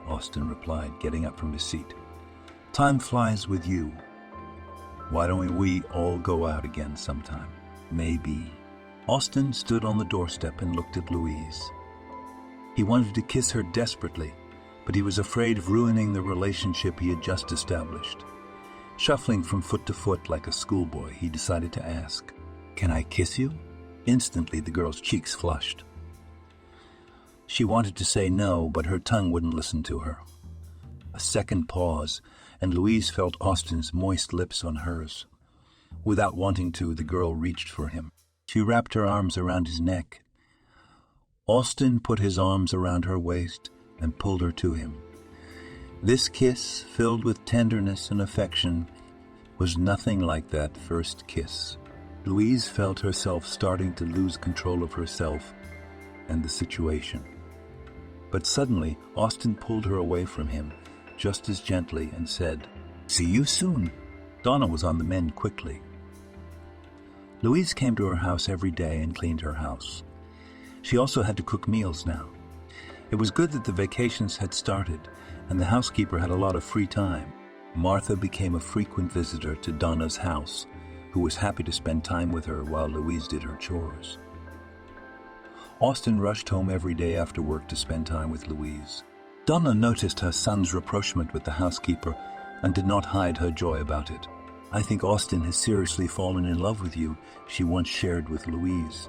Austin replied, getting up from his seat. "Time flies with you. Why don't we all go out again sometime? Maybe." Austin stood on the doorstep and looked at Louise. He wanted to kiss her desperately, but he was afraid of ruining the relationship he had just established. Shuffling from foot to foot like a schoolboy, he decided to ask, "Can I kiss you?" Instantly, the girl's cheeks flushed. She wanted to say no, but her tongue wouldn't listen to her. A second pause, and Louise felt Austin's moist lips on hers. Without wanting to, the girl reached for him. She wrapped her arms around his neck. Austin put his arms around her waist and pulled her to him. This kiss, filled with tenderness and affection, was nothing like that first kiss. Louise felt herself starting to lose control of herself and the situation. But suddenly, Austin pulled her away from him, just as gently, and said, "See you soon." Donna was on the mend quickly. Louise came to her house every day and cleaned her house. She also had to cook meals now. It was good that the vacations had started, and the housekeeper had a lot of free time. Martha became a frequent visitor to Donna's house, who was happy to spend time with her while Louise did her chores. Austin rushed home every day after work to spend time with Louise. Donna noticed her son's rapprochement with the housekeeper and did not hide her joy about it. "I think Austin has seriously fallen in love with you," she once shared with Louise.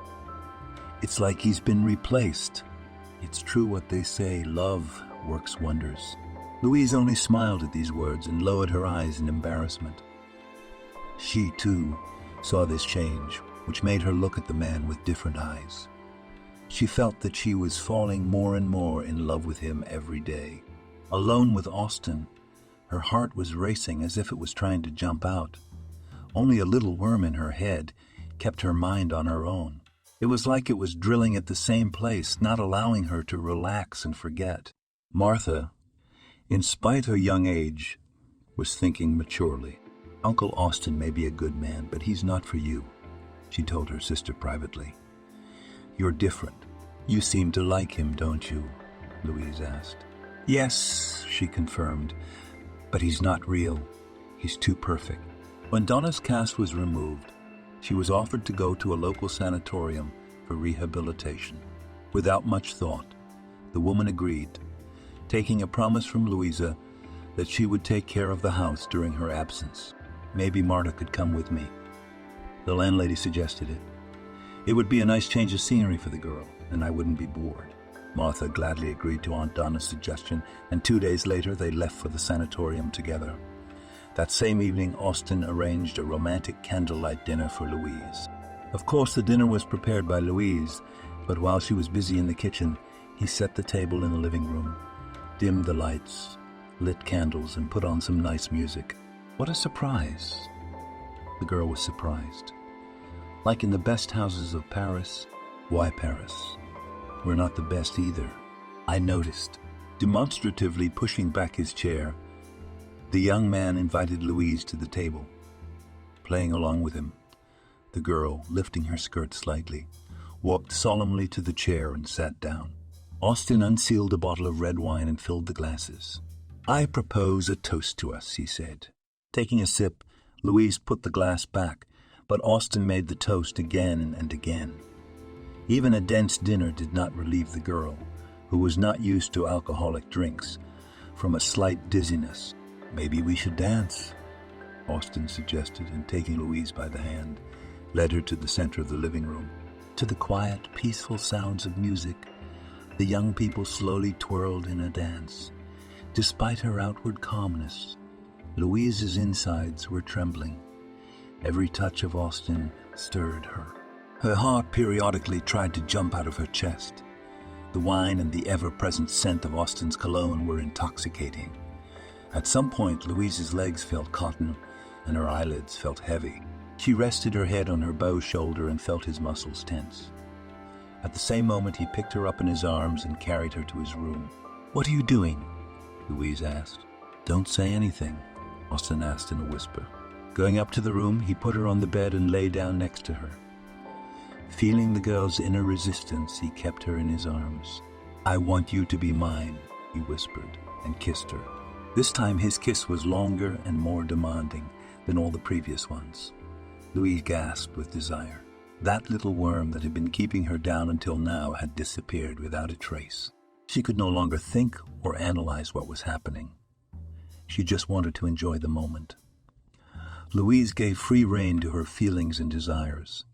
"It's like he's been replaced." It's true what they say, love works wonders. Louise only smiled at these words and lowered her eyes in embarrassment. She, too, saw this change, which made her look at the man with different eyes. She felt that she was falling more and more in love with him every day. Alone with Austin, her heart was racing as if it was trying to jump out. Only a little worm in her head kept her mind on her own. It was like it was drilling at the same place, not allowing her to relax and forget. Martha, in spite of her young age, was thinking maturely. "Uncle Austin may be a good man, but he's not for you," she told her sister privately. "You're different. You seem to like him, don't you?" Louise asked. "Yes," she confirmed, "but he's not real. He's too perfect." When Donna's cast was removed, she was offered to go to a local sanatorium for rehabilitation. Without much thought, the woman agreed, taking a promise from Louisa that she would take care of the house during her absence. "Maybe Marta could come with me," the landlady suggested it. "It would be a nice change of scenery for the girl, and I wouldn't be bored." Martha gladly agreed to Aunt Donna's suggestion, and 2 days later they left for the sanatorium together. That same evening, Austin arranged a romantic candlelight dinner for Louise. Of course, the dinner was prepared by Louise, but while she was busy in the kitchen, he set the table in the living room, dimmed the lights, lit candles, and put on some nice music. What a surprise! The girl was surprised. Like in the best houses of Paris, why Paris? We're not the best either. I noticed. Demonstratively pushing back his chair, the young man invited Louise to the table, playing along with him, the girl lifting her skirt slightly, walked solemnly to the chair and sat down. Austin unsealed a bottle of red wine and filled the glasses. "I propose a toast to us," he said. Taking a sip, Louise put the glass back, but Austin made the toast again and again. Even a dense dinner did not relieve the girl, who was not used to alcoholic drinks, from a slight dizziness. "Maybe we should dance," Austin suggested, and taking Louise by the hand, led her to the center of the living room. To the quiet, peaceful sounds of music, the young people slowly twirled in a dance. Despite her outward calmness, Louise's insides were trembling. Every touch of Austin stirred her. Her heart periodically tried to jump out of her chest. The wine and the ever-present scent of Austin's cologne were intoxicating. At some point, Louise's legs felt cotton and her eyelids felt heavy. She rested her head on her bow's shoulder and felt his muscles tense. At the same moment, he picked her up in his arms and carried her to his room. "What are you doing?" Louise asked. "Don't say anything," Austin asked in a whisper. Going up to the room, he put her on the bed and lay down next to her. Feeling the girl's inner resistance, he kept her in his arms. "I want you to be mine," he whispered, and kissed her. This time his kiss was longer and more demanding than all the previous ones. Louise gasped with desire. That little worm that had been keeping her down until now had disappeared without a trace. She could no longer think or analyze what was happening. She just wanted to enjoy the moment. Louise gave free rein to her feelings and desires.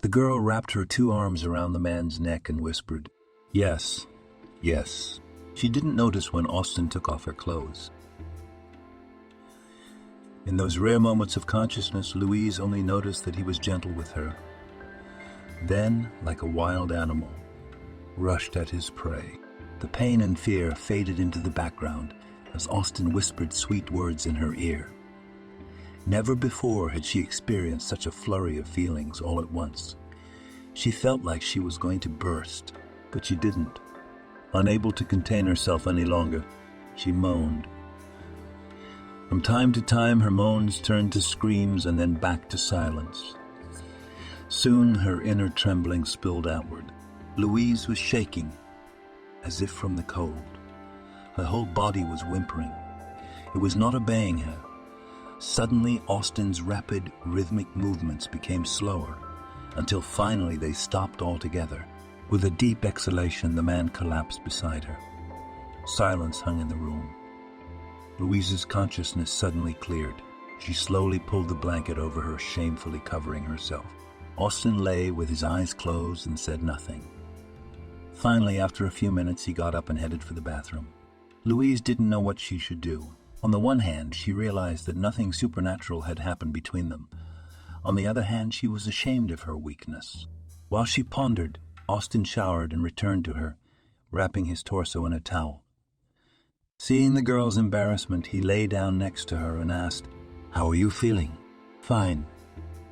The girl wrapped her two arms around the man's neck and whispered, "Yes, yes." She didn't notice when Austin took off her clothes. In those rare moments of consciousness, Louise only noticed that he was gentle with her. Then, like a wild animal, rushed at his prey. The pain and fear faded into the background as Austin whispered sweet words in her ear. Never before had she experienced such a flurry of feelings all at once. She felt like she was going to burst, but she didn't. Unable to contain herself any longer, she moaned. From time to time, her moans turned to screams and then back to silence. Soon, her inner trembling spilled outward. Louise was shaking, as if from the cold. Her whole body was whimpering. It was not obeying her. Suddenly, Austin's rapid, rhythmic movements became slower, until finally they stopped altogether. With a deep exhalation, the man collapsed beside her. Silence hung in the room. Louise's consciousness suddenly cleared. She slowly pulled the blanket over her, shamefully covering herself. Austin lay with his eyes closed and said nothing. Finally, after a few minutes, he got up and headed for the bathroom. Louise didn't know what she should do. On the one hand, she realized that nothing supernatural had happened between them. On the other hand, she was ashamed of her weakness. While she pondered, Austin showered and returned to her, wrapping his torso in a towel. Seeing the girl's embarrassment, he lay down next to her and asked, "How are you feeling?" "Fine,"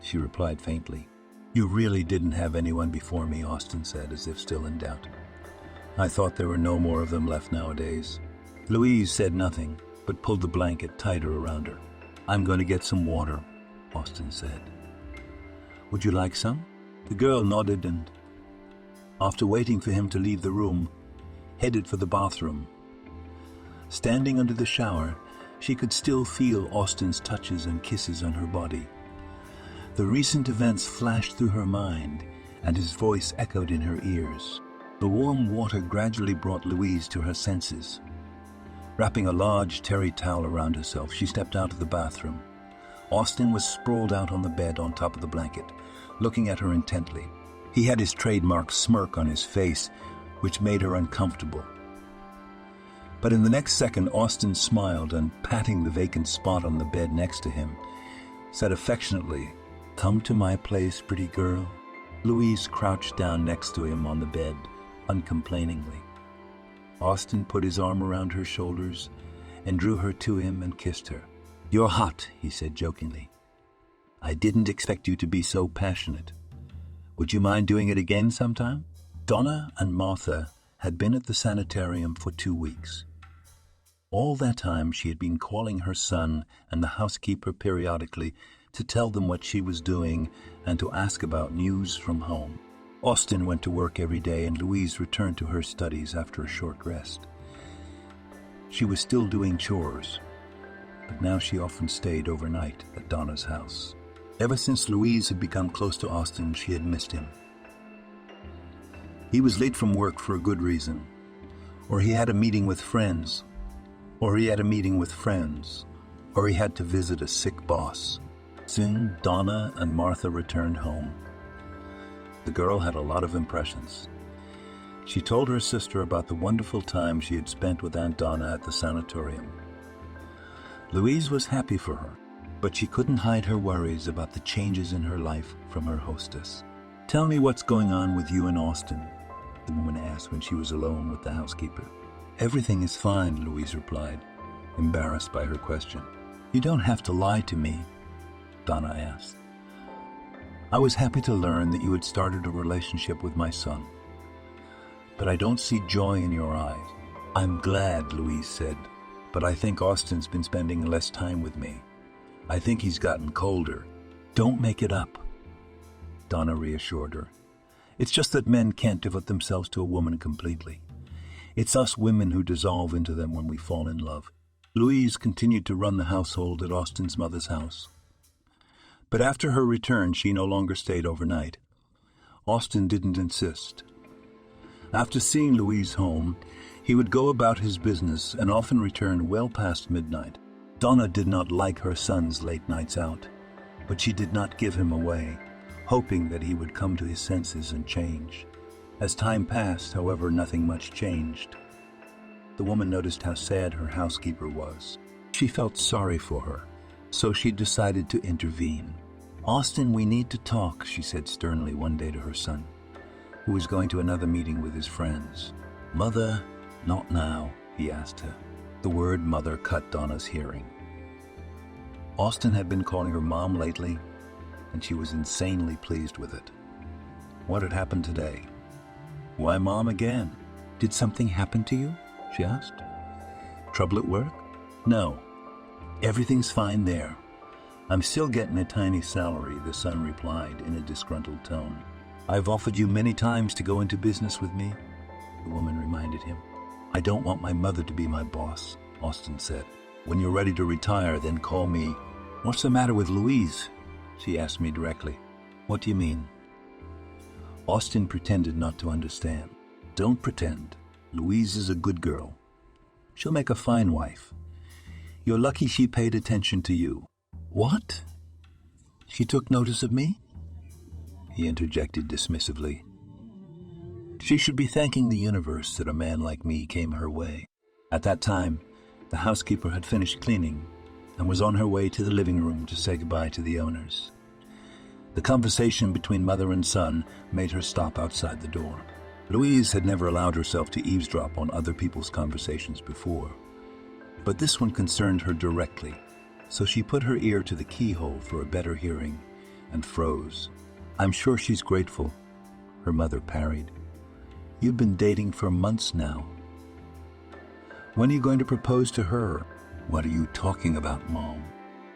she replied faintly. "You really didn't have anyone before me," Austin said, as if still in doubt. "I thought there were no more of them left nowadays." Louise said nothing, but pulled the blanket tighter around her. "I'm going to get some water," Austin said. "Would you like some?" The girl nodded and, after waiting for him to leave the room, headed for the bathroom. Standing under the shower, she could still feel Austin's touches and kisses on her body. The recent events flashed through her mind, and his voice echoed in her ears. The warm water gradually brought Louise to her senses. Wrapping a large terry towel around herself, she stepped out of the bathroom. Austin was sprawled out on the bed on top of the blanket, looking at her intently. He had his trademark smirk on his face, which made her uncomfortable. But in the next second, Austin smiled and, patting the vacant spot on the bed next to him, said affectionately, "Come to my place, pretty girl." Louise crouched down next to him on the bed, uncomplainingly. Austin put his arm around her shoulders and drew her to him and kissed her. "You're hot," he said jokingly. "I didn't expect you to be so passionate. Would you mind doing it again sometime?" Donna and Martha had been at the sanitarium for 2 weeks. All that time she had been calling her son and the housekeeper periodically to tell them what she was doing and to ask about news from home. Austin went to work every day, and Louise returned to her studies after a short rest. She was still doing chores, but now she often stayed overnight at Donna's house. Ever since Louise had become close to Austin, she had missed him. He was late from work for a good reason, or he had a meeting with friends, or he had to visit a sick boss. Soon, Donna and Martha returned home. The girl had a lot of impressions. She told her sister about the wonderful time she had spent with Aunt Donna at the sanatorium. Louise was happy for her, but she couldn't hide her worries about the changes in her life from her hostess. "Tell me what's going on with you and Austin," the woman asked when she was alone with the housekeeper. "Everything is fine," Louise replied, embarrassed by her question. "You don't have to lie to me," Donna asked. "I was happy to learn that you had started a relationship with my son, but I don't see joy in your eyes." "I'm glad," Louise said, "but I think Austin's been spending less time with me. I think he's gotten colder." "Don't make it up," Donna reassured her. "It's just that men can't devote themselves to a woman completely. It's us women who dissolve into them when we fall in love." Louise continued to run the household at Austin's mother's house. But after her return, she no longer stayed overnight. Austin didn't insist. After seeing Louise home, he would go about his business and often return well past midnight. Donna did not like her son's late nights out, but she did not give him away, hoping that he would come to his senses and change. As time passed, however, nothing much changed. The woman noticed how sad her housekeeper was. She felt sorry for her, so she decided to intervene. "Austin, we need to talk," she said sternly one day to her son, who was going to another meeting with his friends. "Mother, not now," he asked her. The word mother cut Donna's hearing. Austin had been calling her mom lately, and she was insanely pleased with it. What had happened today? "Why mom again?" "Did something happen to you?" she asked. "Trouble at work?" "No. Everything's fine there. I'm still getting a tiny salary," the son replied in a disgruntled tone. "I've offered you many times to go into business with me," the woman reminded him. "I don't want my mother to be my boss," Austin said. "When you're ready to retire, then call me." "What's the matter with Louise?" she asked me directly. "What do you mean?" Austin pretended not to understand. "Don't pretend. Louise is a good girl. She'll make a fine wife. You're lucky she paid attention to you." "What? She took notice of me?" he interjected dismissively. "She should be thanking the universe that a man like me came her way." At that time, the housekeeper had finished cleaning and was on her way to the living room to say goodbye to the owners. The conversation between mother and son made her stop outside the door. Louise had never allowed herself to eavesdrop on other people's conversations before, but this one concerned her directly, so she put her ear to the keyhole for a better hearing and froze. "I'm sure she's grateful," her mother parried. "You've been dating for months now. When are you going to propose to her?" "What are you talking about, Mom?"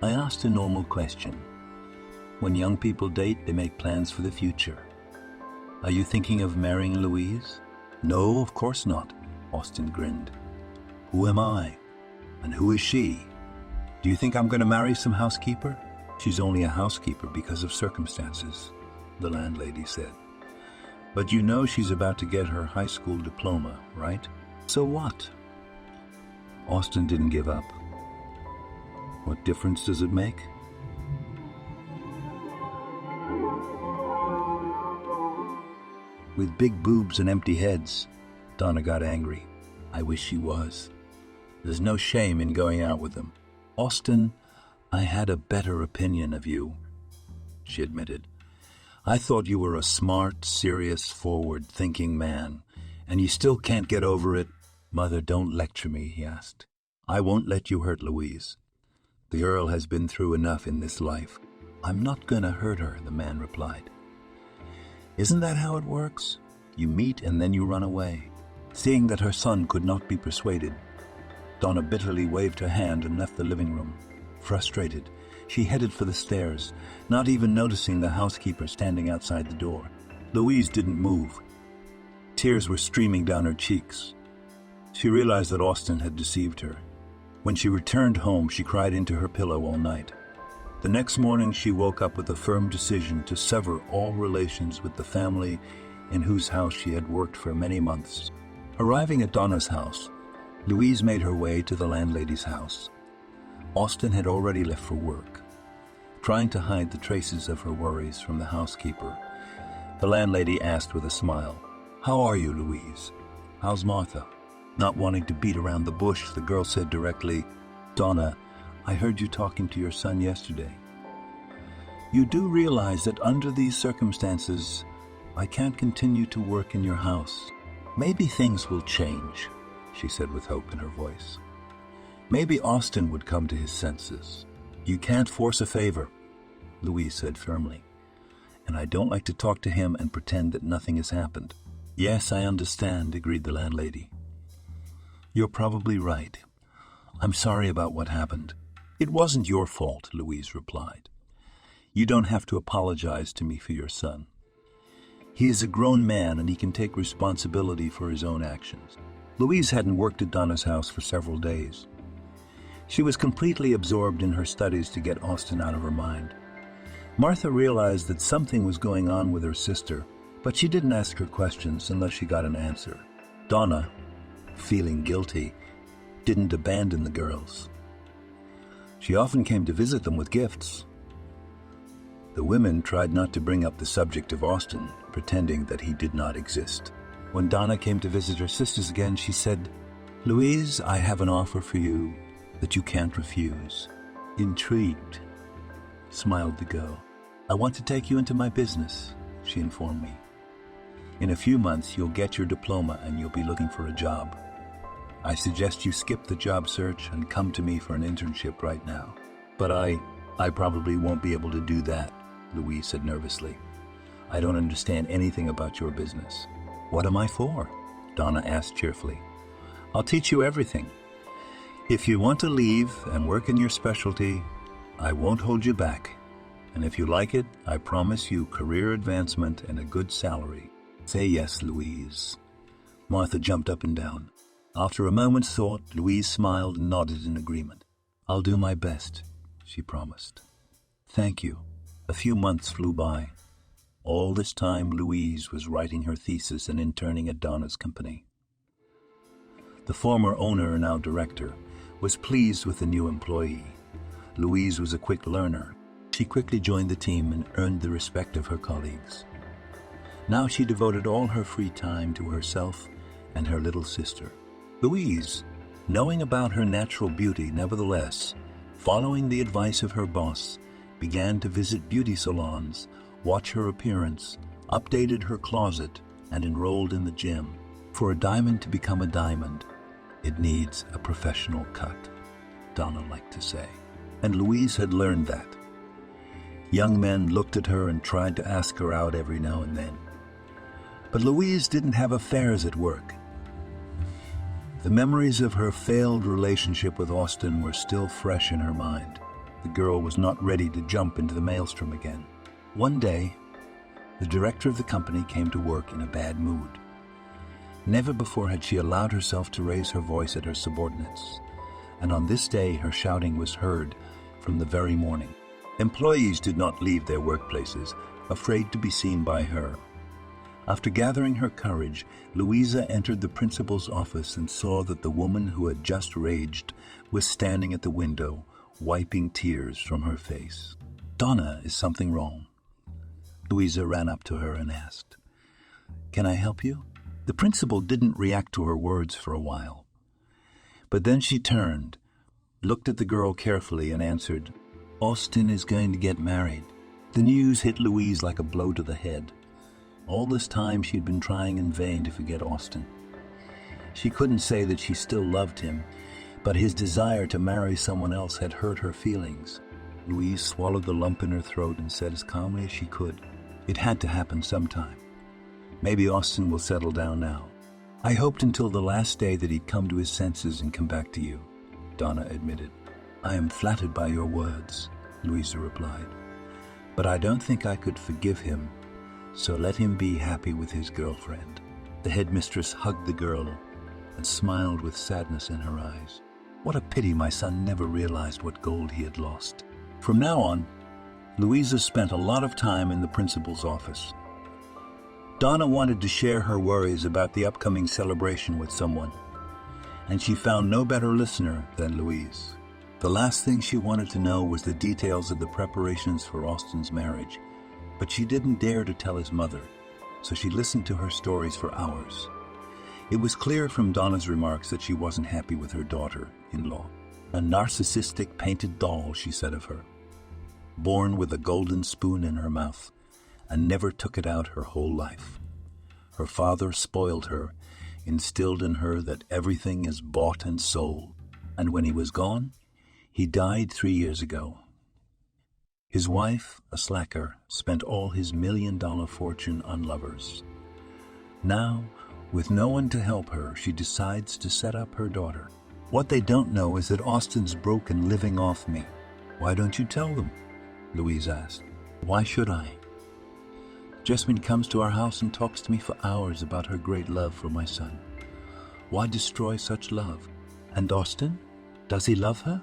I asked a normal question. When young people date, they make plans for the future. "Are you thinking of marrying Louise?" "No, of course not," Austin grinned. "Who am I? And who is she? Do you think I'm going to marry some housekeeper?" "She's only a housekeeper because of circumstances," the landlady said. "But you know she's about to get her high school diploma, right? So what?" Austin didn't give up. "What difference does it make?" "With big boobs and empty heads," Donna got angry. "I wish she was. There's no shame in going out with them." "Austin, I had a better opinion of you," she admitted. "I thought you were a smart, serious, forward-thinking man, and you still can't get over it." "Mother, don't lecture me," he asked. "I won't let you hurt Louise. The girl has been through enough in this life." "I'm not going to hurt her," the man replied. "Isn't that how it works? You meet and then you run away." Seeing that her son could not be persuaded, Donna bitterly waved her hand and left the living room. Frustrated, she headed for the stairs, not even noticing the housekeeper standing outside the door. Louise didn't move. Tears were streaming down her cheeks. She realized that Austin had deceived her. When she returned home, she cried into her pillow all night. The next morning, she woke up with a firm decision to sever all relations with the family in whose house she had worked for many months. Arriving at Donna's house, Louise made her way to the landlady's house. Austin had already left for work. Trying to hide the traces of her worries from the housekeeper, the landlady asked with a smile, "How are you, Louise? How's Martha?" Not wanting to beat around the bush, the girl said directly, "Donna, I heard you talking to your son yesterday. You do realize that under these circumstances, I can't continue to work in your house. Maybe things will change," she said with hope in her voice. "Maybe Austin would come to his senses." "You can't force a favor," Louise said firmly. "And I don't like to talk to him and pretend that nothing has happened." "Yes, I understand," agreed the landlady. "You're probably right. I'm sorry about what happened." "It wasn't your fault," Louise replied. "You don't have to apologize to me for your son. He is a grown man and he can take responsibility for his own actions." Louise hadn't worked at Donna's house for several days. She was completely absorbed in her studies to get Austin out of her mind. Martha realized that something was going on with her sister, but she didn't ask her questions unless she got an answer. Donna, feeling guilty, didn't abandon the girls. She often came to visit them with gifts. The women tried not to bring up the subject of Austin, pretending that he did not exist. When Donna came to visit her sisters again, she said, "Louise, I have an offer for you that you can't refuse." "Intrigued," smiled the girl. "I want to take you into my business," she informed me. "In a few months, you'll get your diploma and you'll be looking for a job. I suggest you skip the job search and come to me for an internship right now." "But I probably won't be able to do that," Louise said nervously. "I don't understand anything about your business." "What am I for?" Donna asked cheerfully. "I'll teach you everything. If you want to leave and work in your specialty, I won't hold you back. And if you like it, I promise you career advancement and a good salary." "Say yes, Louise." Martha jumped up and down. After a moment's thought, Louise smiled and nodded in agreement. "I'll do my best," she promised. "Thank you." A few months flew by. All this time, Louise was writing her thesis and interning at Donna's company. The former owner, now director, was pleased with the new employee. Louise was a quick learner. She quickly joined the team and earned the respect of her colleagues. Now she devoted all her free time to herself and her little sister. Louise, knowing about her natural beauty, nevertheless, following the advice of her boss, began to visit beauty salons, watch her appearance, updated her closet, and enrolled in the gym. For a diamond to become a diamond, it needs a professional cut, Donna liked to say. And Louise had learned that. Young men looked at her and tried to ask her out every now and then. But Louise didn't have affairs at work. The memories of her failed relationship with Austin were still fresh in her mind. The girl was not ready to jump into the maelstrom again. One day, the director of the company came to work in a bad mood. Never before had she allowed herself to raise her voice at her subordinates, and on this day her shouting was heard from the very morning. Employees did not leave their workplaces, afraid to be seen by her. After gathering her courage, Louisa entered the principal's office and saw that the woman who had just raged was standing at the window, wiping tears from her face. "Donna, is something wrong?" Louisa ran up to her and asked. "Can I help you?" The principal didn't react to her words for a while. But then she turned, looked at the girl carefully, and answered, "Austin is going to get married." The news hit Louise like a blow to the head. All this time she had been trying in vain to forget Austin. She couldn't say that she still loved him, but his desire to marry someone else had hurt her feelings. Louise swallowed the lump in her throat and said as calmly as she could, "It had to happen sometime. Maybe Austin will settle down now." "I hoped until the last day that he'd come to his senses and come back to you," Donna admitted. "I am flattered by your words," Louisa replied. "But I don't think I could forgive him So let him be happy with his girlfriend. The headmistress hugged the girl and smiled with sadness in her eyes. What a pity my son never realized what gold he had lost. From now on, Louisa spent a lot of time in the principal's office. Donna wanted to share her worries about the upcoming celebration with someone, and she found no better listener than Louise. The last thing she wanted to know was the details of the preparations for Austin's marriage, but she didn't dare to tell his mother, so she listened to her stories for hours. It was clear from Donna's remarks that she wasn't happy with her daughter-in-law. A narcissistic painted doll, she said of her, born with a golden spoon in her mouth, and never took it out her whole life. Her father spoiled her, instilled in her that everything is bought and sold, and when he was gone, he died 3 years ago. His wife, a slacker, spent all his $1 million fortune on lovers. Now, with no one to help her, she decides to set up her daughter. What they don't know is that Austin's broken living off me. Why don't you tell them? Louise asked. Why should I? Jasmine comes to our house and talks to me for hours about her great love for my son. Why destroy such love? And Austin? Does he love her?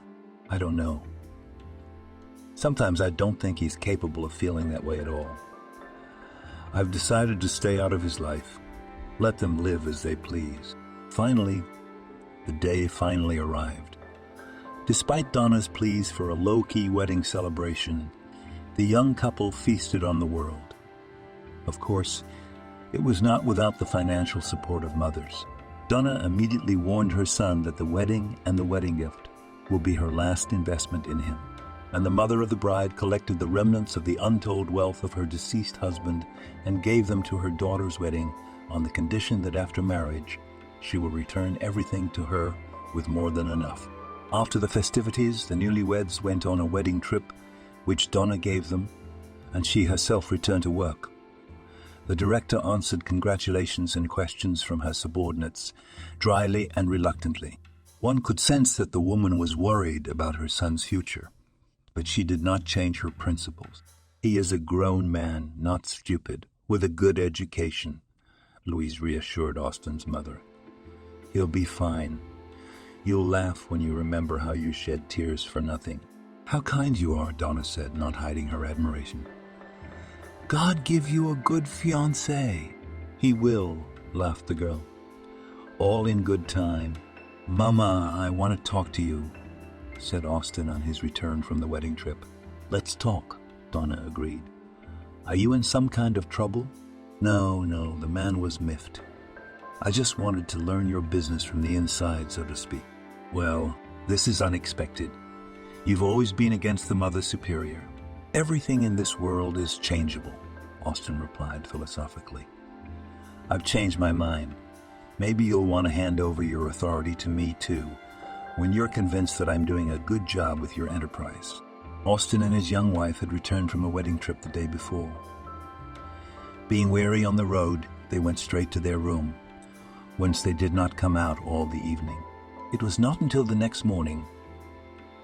I don't know. Sometimes I don't think he's capable of feeling that way at all. I've decided to stay out of his life. Let them live as they please. Finally, the day finally arrived. Despite Donna's pleas for a low-key wedding celebration, the young couple feasted on the world. Of course, it was not without the financial support of mothers. Donna immediately warned her son that the wedding and the wedding gift will be her last investment in him. And the mother of the bride collected the remnants of the untold wealth of her deceased husband and gave them to her daughter's wedding on the condition that after marriage, she will return everything to her with more than enough. After the festivities, the newlyweds went on a wedding trip, which Donna gave them, and she herself returned to work. The director answered congratulations and questions from her subordinates, dryly and reluctantly. One could sense that the woman was worried about her son's future, but she did not change her principles. He is a grown man, not stupid, with a good education, Louise reassured Austin's mother. He'll be fine. You'll laugh when you remember how you shed tears for nothing. How kind you are, Donna said, not hiding her admiration. God give you a good fiancé. He will, laughed the girl. All in good time. Mama, I want to talk to you, said Austin on his return from the wedding trip. Let's talk, Donna agreed. Are you in some kind of trouble? No, the man was miffed. I just wanted to learn your business from the inside, so to speak. Well, this is unexpected. You've always been against the Mother Superior. Everything in this world is changeable, Austin replied philosophically. I've changed my mind. Maybe you'll want to hand over your authority to me too, when you're convinced that I'm doing a good job with your enterprise. Austin and his young wife had returned from a wedding trip the day before. Being weary on the road, they went straight to their room, whence they did not come out all the evening. It was not until the next morning,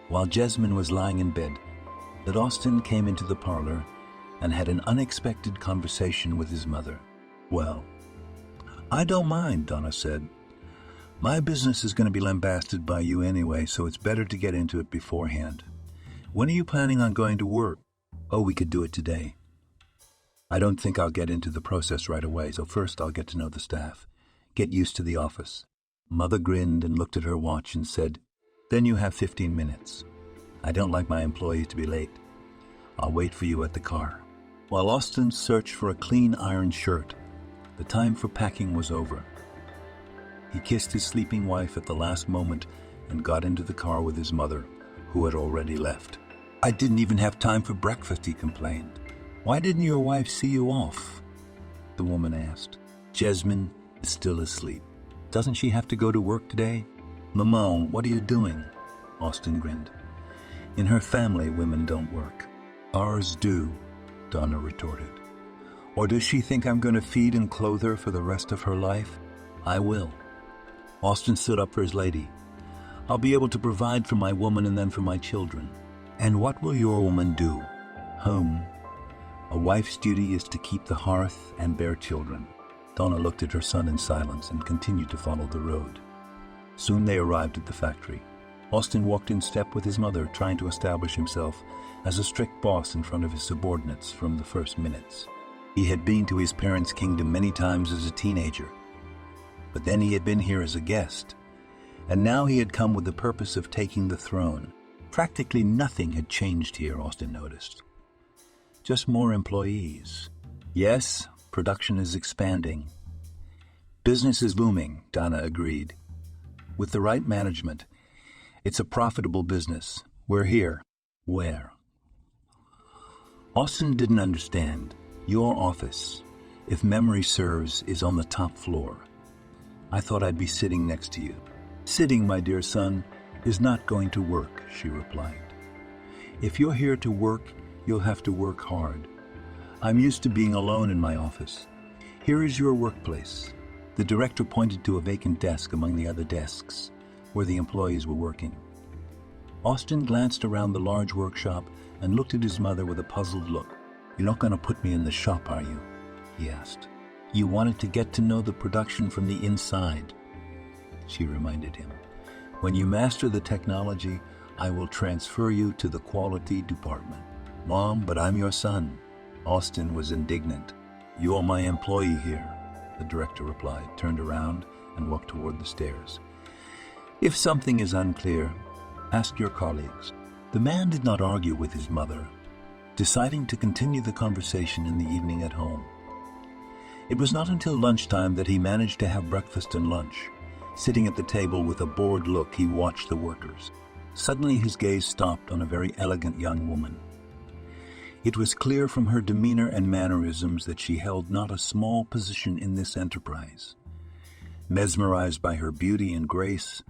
while Jasmine was lying in bed, that Austin came into the parlor and had an unexpected conversation with his mother. Well, I don't mind, Donna said. My business is going to be lambasted by you anyway, so it's better to get into it beforehand. When are you planning on going to work? Oh, we could do it today. I don't think I'll get into the process right away, so first I'll get to know the staff. Get used to the office. Mother grinned and looked at her watch and said, Then you have 15 minutes. I don't like my employee to be late. I'll wait for you at the car. While Austin searched for a clean iron shirt, the time for packing was over. He kissed his sleeping wife at the last moment and got into the car with his mother, who had already left. I didn't even have time for breakfast, he complained. Why didn't your wife see you off? The woman asked. Jasmine is still asleep. Doesn't she have to go to work today? Maman, what are you doing? Austin grinned. In her family, women don't work. Ours do, Donna retorted. Or does she think I'm going to feed and clothe her for the rest of her life? I will. Austin stood up for his lady. I'll be able to provide for my woman and then for my children. And what will your woman do? Home. A wife's duty is to keep the hearth and bear children." Donna looked at her son in silence and continued to follow the road. Soon they arrived at the factory. Austin walked in step with his mother, trying to establish himself as a strict boss in front of his subordinates from the first minutes. He had been to his parents' kingdom many times as a teenager, but then he had been here as a guest, and now he had come with the purpose of taking the throne. Practically nothing had changed here, Austin noticed. Just more employees. Yes, production is expanding. Business is booming, Donna agreed. With the right management, it's a profitable business. We're here. Where? Austin didn't understand. Your office, if memory serves, is on the top floor. I thought I'd be sitting next to you. Sitting, my dear son, is not going to work, she replied. If you're here to work, you'll have to work hard. I'm used to being alone in my office. Here is your workplace. The director pointed to a vacant desk among the other desks, where the employees were working. Austin glanced around the large workshop and looked at his mother with a puzzled look. You're not going to put me in the shop, are you? He asked. You wanted to get to know the production from the inside, she reminded him. When you master the technology, I will transfer you to the quality department. Mom, but I'm your son. Austin was indignant. You're my employee here, the director replied, turned around and walked toward the stairs. If something is unclear, ask your colleagues. The man did not argue with his mother, deciding to continue the conversation in the evening at home. It was not until lunchtime that he managed to have breakfast and lunch. Sitting at the table with a bored look, he watched the workers. Suddenly his gaze stopped on a very elegant young woman. It was clear from her demeanor and mannerisms that she held not a small position in this enterprise. Mesmerized by her beauty and grace,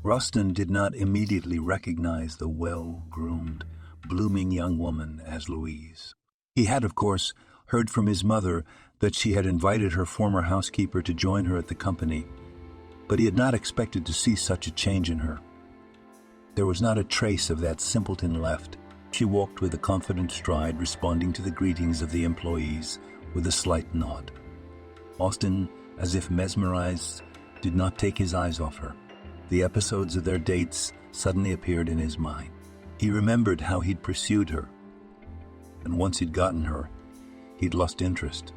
Austin did not immediately recognize the well-groomed, blooming young woman as Louise. He had, of course, heard from his mother that she had invited her former housekeeper to join her at the company, but he had not expected to see such a change in her. There was not a trace of that simpleton left. She walked with a confident stride, responding to the greetings of the employees with a slight nod. Austin, as if mesmerized, did not take his eyes off her. The episodes of their dates suddenly appeared in his mind. He remembered how he'd pursued her, and once he'd gotten her, he'd lost interest.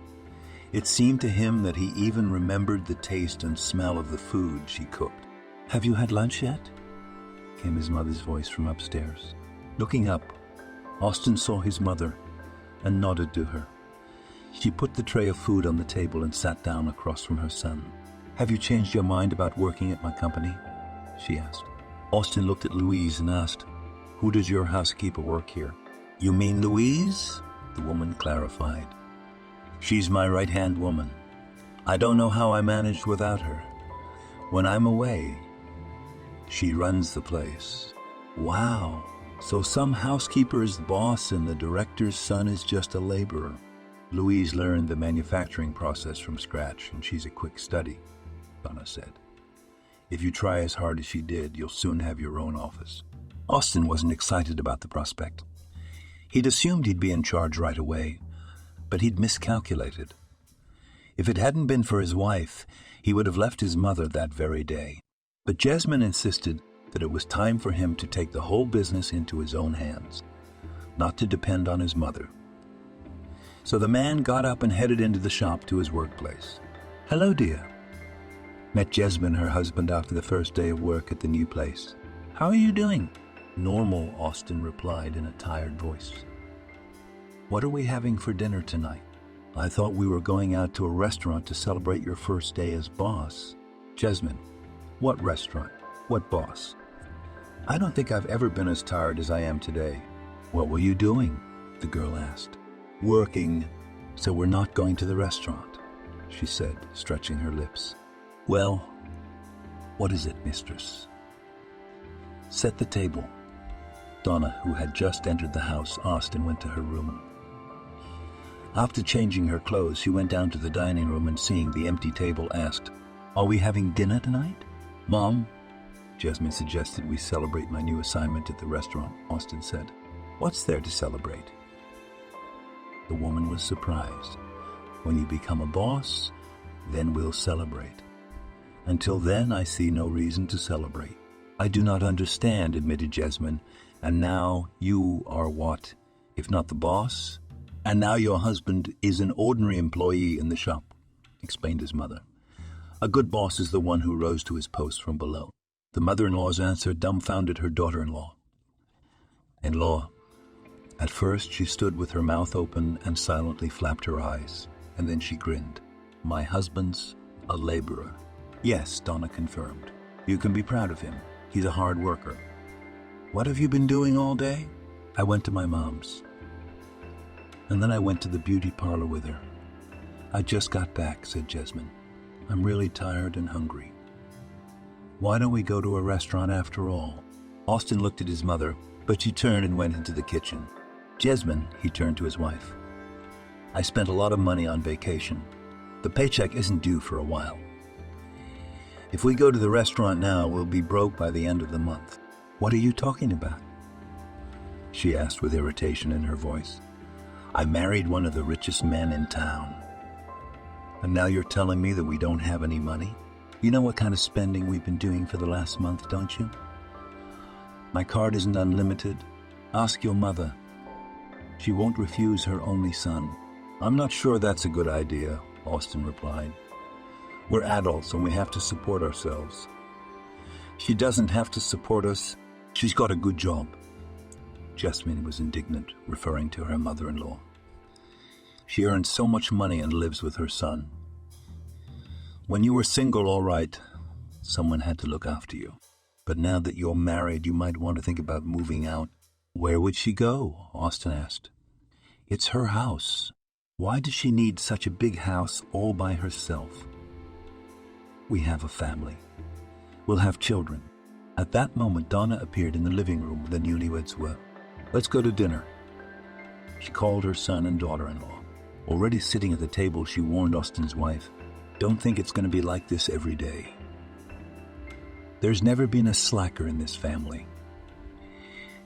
It seemed to him that he even remembered the taste and smell of the food she cooked. "Have you had lunch yet?" came his mother's voice from upstairs. Looking up, Austin saw his mother and nodded to her. She put the tray of food on the table and sat down across from her son. "Have you changed your mind about working at my company?" she asked. Austin looked at Louise and asked, "Who does your housekeeper work here?" "You mean Louise?" the woman clarified. "She's my right-hand woman. I don't know how I managed without her. When I'm away, she runs the place." "Wow, so some housekeeper is the boss and the director's son is just a laborer." Louise learned the manufacturing process from scratch, and she's a quick study, Donna said. "If you try as hard as she did, you'll soon have your own office." Austin wasn't excited about the prospect. He'd assumed he'd be in charge right away, but he'd miscalculated. If it hadn't been for his wife, he would have left his mother that very day. But Jasmine insisted that it was time for him to take the whole business into his own hands, not to depend on his mother. So the man got up and headed into the shop to his workplace. "Hello, dear." Met Jasmine, her husband, after the first day of work at the new place. "How are you doing?" "Normal," Austin replied in a tired voice. "What are we having for dinner tonight?" "I thought we were going out to a restaurant to celebrate your first day as boss." "Jasmine, what restaurant? What boss?" "I don't think I've ever been as tired as I am today." "What were you doing?" the girl asked. "Working, so we're not going to the restaurant," she said, stretching her lips. "Well, what is it, Mistress?" "Set the table." Donna, who had just entered the house, asked and went to her room. After changing her clothes, she went down to the dining room and, seeing the empty table, asked, "Are we having dinner tonight?" "Mom," Jasmine suggested we celebrate my new assignment at the restaurant, Austin said. "What's there to celebrate?" The woman was surprised. When you become a boss, then we'll celebrate. Until then, I see no reason to celebrate. I do not understand, admitted Jessamine. And now you are what, if not the boss? And now your husband is an ordinary employee in the shop, explained his mother. A good boss is the one who rose to his post from below. The mother-in-law's answer dumbfounded her daughter-in-law. In-law. At first she stood with her mouth open and silently flapped her eyes, and then she grinned. My husband's a laborer. Yes, Donna confirmed. You can be proud of him. He's a hard worker. What have you been doing all day? I went to my mom's. And then I went to the beauty parlor with her. I just got back, said Jessamine. I'm really tired and hungry. Why don't we go to a restaurant after all? Austin looked at his mother, but she turned and went into the kitchen. Jessamine, he turned to his wife. I spent a lot of money on vacation. The paycheck isn't due for a while. If we go to the restaurant now, we'll be broke by the end of the month. What are you talking about? She asked with irritation in her voice. I married one of the richest men in town. And now you're telling me that we don't have any money? You know what kind of spending we've been doing for the last month, don't you? My card isn't unlimited. Ask your mother. She won't refuse her only son. I'm not sure that's a good idea, Austin replied. We're adults and we have to support ourselves. She doesn't have to support us. She's got a good job. Jessamine was indignant, referring to her mother-in-law. She earns so much money and lives with her son. When you were single, all right, someone had to look after you. But now that you're married, you might want to think about moving out. Where would she go? Austin asked. It's her house. Why does she need such a big house all by herself? We have a family. We'll have children. At that moment, Donna appeared in the living room where the newlyweds were. Let's go to dinner. She called her son and daughter-in-law. Already sitting at the table, she warned Austin's wife, don't think it's going to be like this every day. There's never been a slacker in this family.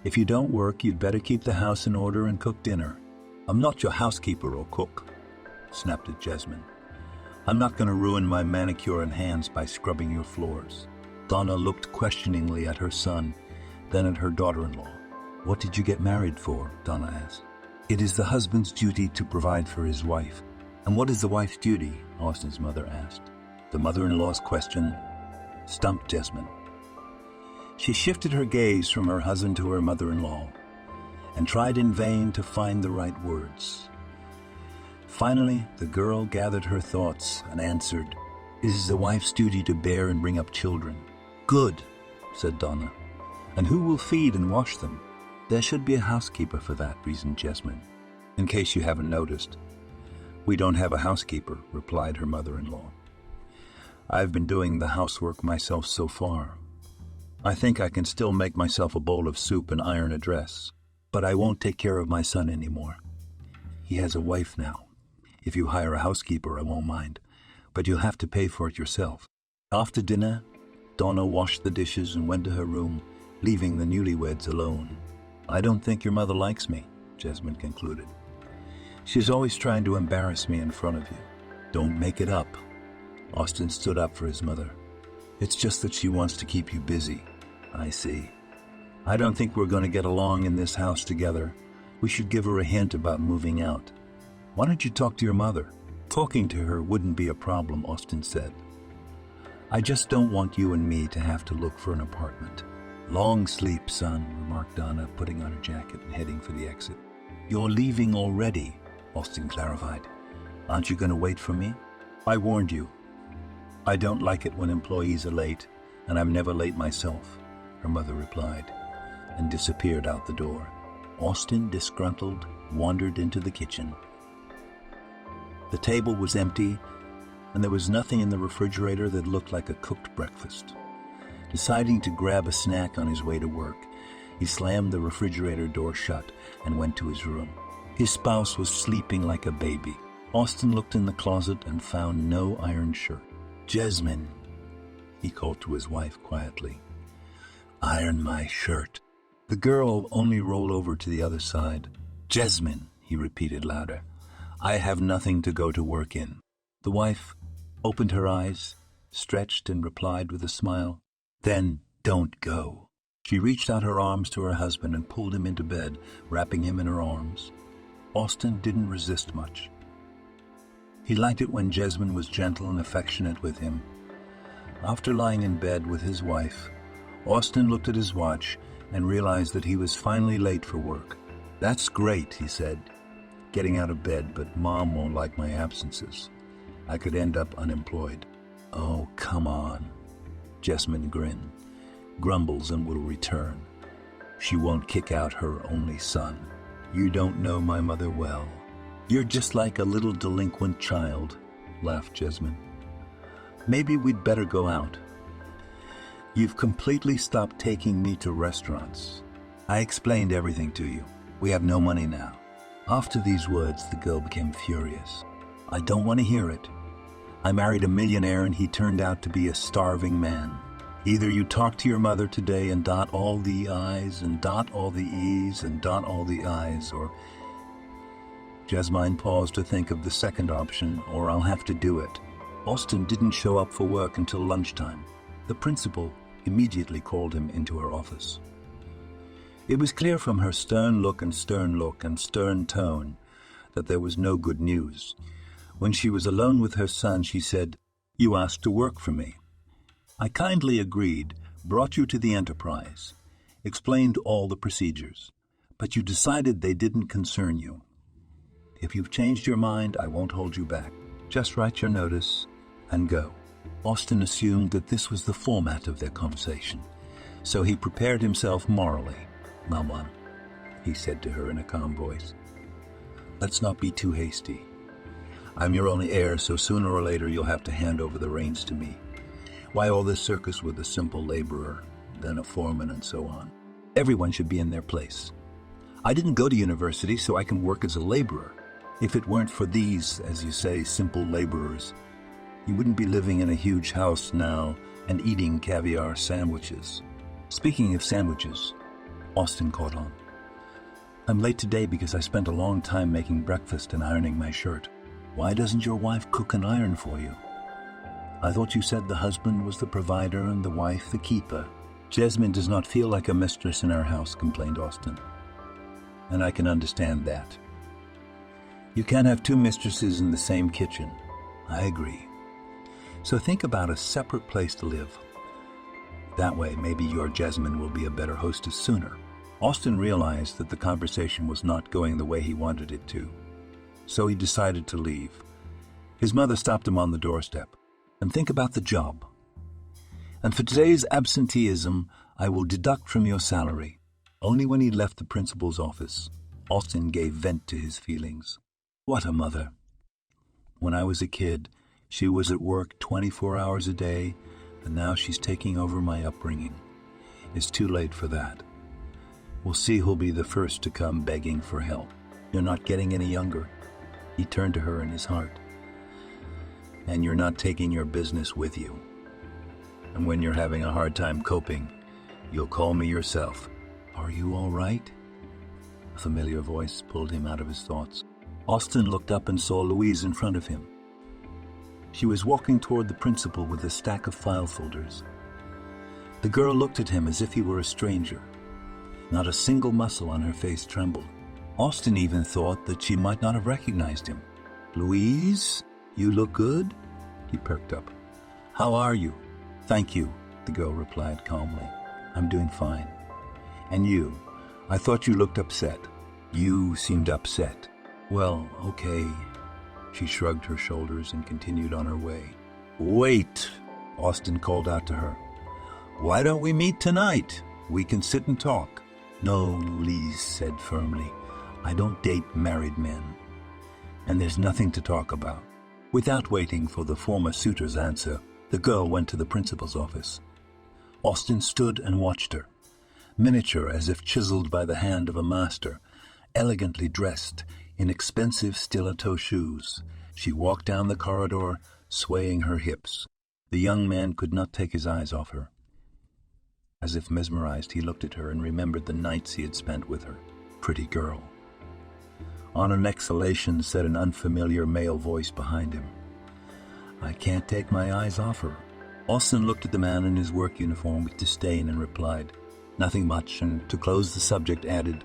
If you don't work, you'd better keep the house in order and cook dinner. I'm not your housekeeper or cook, snapped at Jessamine. I'm not going to ruin my manicure and hands by scrubbing your floors. Donna looked questioningly at her son, then at her daughter-in-law. What did you get married for? Donna asked. It is the husband's duty to provide for his wife. And what is the wife's duty? Austin's mother asked. The mother-in-law's question stumped Jessamine. She shifted her gaze from her husband to her mother-in-law and tried in vain to find the right words. Finally, the girl gathered her thoughts and answered, It is the wife's duty to bear and bring up children. Good, said Donna. And who will feed and wash them? There should be a housekeeper for that, reasoned Jessamine. In case you haven't noticed. We don't have a housekeeper, replied her mother-in-law. I've been doing the housework myself so far. I think I can still make myself a bowl of soup and iron a dress, but I won't take care of my son anymore. He has a wife now. If you hire a housekeeper, I won't mind, but you'll have to pay for it yourself. After dinner, Donna washed the dishes and went to her room, leaving the newlyweds alone. I don't think your mother likes me, Jessamine concluded. She's always trying to embarrass me in front of you. Don't make it up. Austin stood up for his mother. It's just that she wants to keep you busy. I see. I don't think we're going to get along in this house together. We should give her a hint about moving out. Why don't you talk to your mother? Talking to her wouldn't be a problem, Austin said. I just don't want you and me to have to look for an apartment. Long sleep, son, remarked Donna, putting on her jacket and heading for the exit. You're leaving already, Austin clarified. Aren't you going to wait for me? I warned you. I don't like it when employees are late, and I'm never late myself, her mother replied, and disappeared out the door. Austin, disgruntled, wandered into the kitchen. The table was empty, and there was nothing in the refrigerator that looked like a cooked breakfast. Deciding to grab a snack on his way to work, he slammed the refrigerator door shut and went to his room. His spouse was sleeping like a baby. Austin looked in the closet and found no iron shirt. Jessamine, he called to his wife quietly. Iron my shirt. The girl only rolled over to the other side. Jessamine, he repeated louder. I have nothing to go to work in. The wife opened her eyes, stretched, and replied with a smile, Then don't go. She reached out her arms to her husband and pulled him into bed, wrapping him in her arms. Austin didn't resist much. He liked it when Jesmond was gentle and affectionate with him. After lying in bed with his wife, Austin looked at his watch and realized that he was finally late for work. That's great, he said, getting out of bed, but Mom won't like my absences. I could end up unemployed. Oh, come on. Jesmond grinned, grumbles and will return. She won't kick out her only son. You don't know my mother well. You're just like a little delinquent child, laughed Jesmond. Maybe we'd better go out. You've completely stopped taking me to restaurants. I explained everything to you. We have no money now. After these words, the girl became furious. I don't want to hear it. I married a millionaire and he turned out to be a starving man. Either you talk to your mother today and dot all the I's and dot all the E's and dot all the I's, or... Jesmond paused to think of the second option, or I'll have to do it. Austin didn't show up for work until lunchtime. The principal immediately called him into her office. It was clear from her stern look and stern tone that there was no good news. When she was alone with her son, she said, You asked to work for me. I kindly agreed, brought you to the enterprise, explained all the procedures, but you decided they didn't concern you. If you've changed your mind, I won't hold you back. Just write your notice and go. Austin assumed that this was the format of their conversation, so he prepared himself morally. Mama, he said to her in a calm voice, let's not be too hasty. I'm your only heir, so sooner or later you'll have to hand over the reins to me. Why all this circus with a simple laborer, then a foreman, and so on? Everyone should be in their place. I didn't go to university, so I can work as a laborer. If it weren't for these, as you say, simple laborers, you wouldn't be living in a huge house now and eating caviar sandwiches. Speaking of sandwiches, Austin caught on. I'm late today because I spent a long time making breakfast and ironing my shirt. Why doesn't your wife cook and iron for you? I thought you said the husband was the provider and the wife the keeper. Jesmond does not feel like a mistress in our house, complained Austin. And I can understand that. You can't have two mistresses in the same kitchen. I agree. So think about a separate place to live. That way, maybe your Jesmond will be a better hostess sooner. Austin realized that the conversation was not going the way he wanted it to, so he decided to leave. His mother stopped him on the doorstep. And think about the job. And for today's absenteeism, I will deduct from your salary. Only when he left the principal's office, Austin gave vent to his feelings. What a mother. When I was a kid, she was at work 24 hours a day, and now she's taking over my upbringing. It's too late for that. We'll see who'll be the first to come begging for help. You're not getting any younger. He turned to her in his heart. And you're not taking your business with you. And when you're having a hard time coping, you'll call me yourself. Are you all right? A familiar voice pulled him out of his thoughts. Austin looked up and saw Louise in front of him. She was walking toward the principal with a stack of file folders. The girl looked at him as if he were a stranger. Not a single muscle on her face trembled. Austin even thought that she might not have recognized him. Louise? You look good? He perked up. How are you? Thank you, the girl replied calmly. I'm doing fine. And you? I thought you looked upset. You seemed upset. Well, okay. She shrugged her shoulders and continued on her way. Wait, Austin called out to her. Why don't we meet tonight? We can sit and talk. No, Louise said firmly. I don't date married men. And there's nothing to talk about. Without waiting for the former suitor's answer, the girl went to the principal's office. Austin stood and watched her, miniature as if chiseled by the hand of a master, elegantly dressed in expensive stiletto shoes. She walked down the corridor, swaying her hips. The young man could not take his eyes off her. As if mesmerized, he looked at her and remembered the nights he had spent with her. Pretty girl. On an exhalation said an unfamiliar male voice behind him. I can't take my eyes off her. Austin looked at the man in his work uniform with disdain and replied, nothing much, and to close the subject added,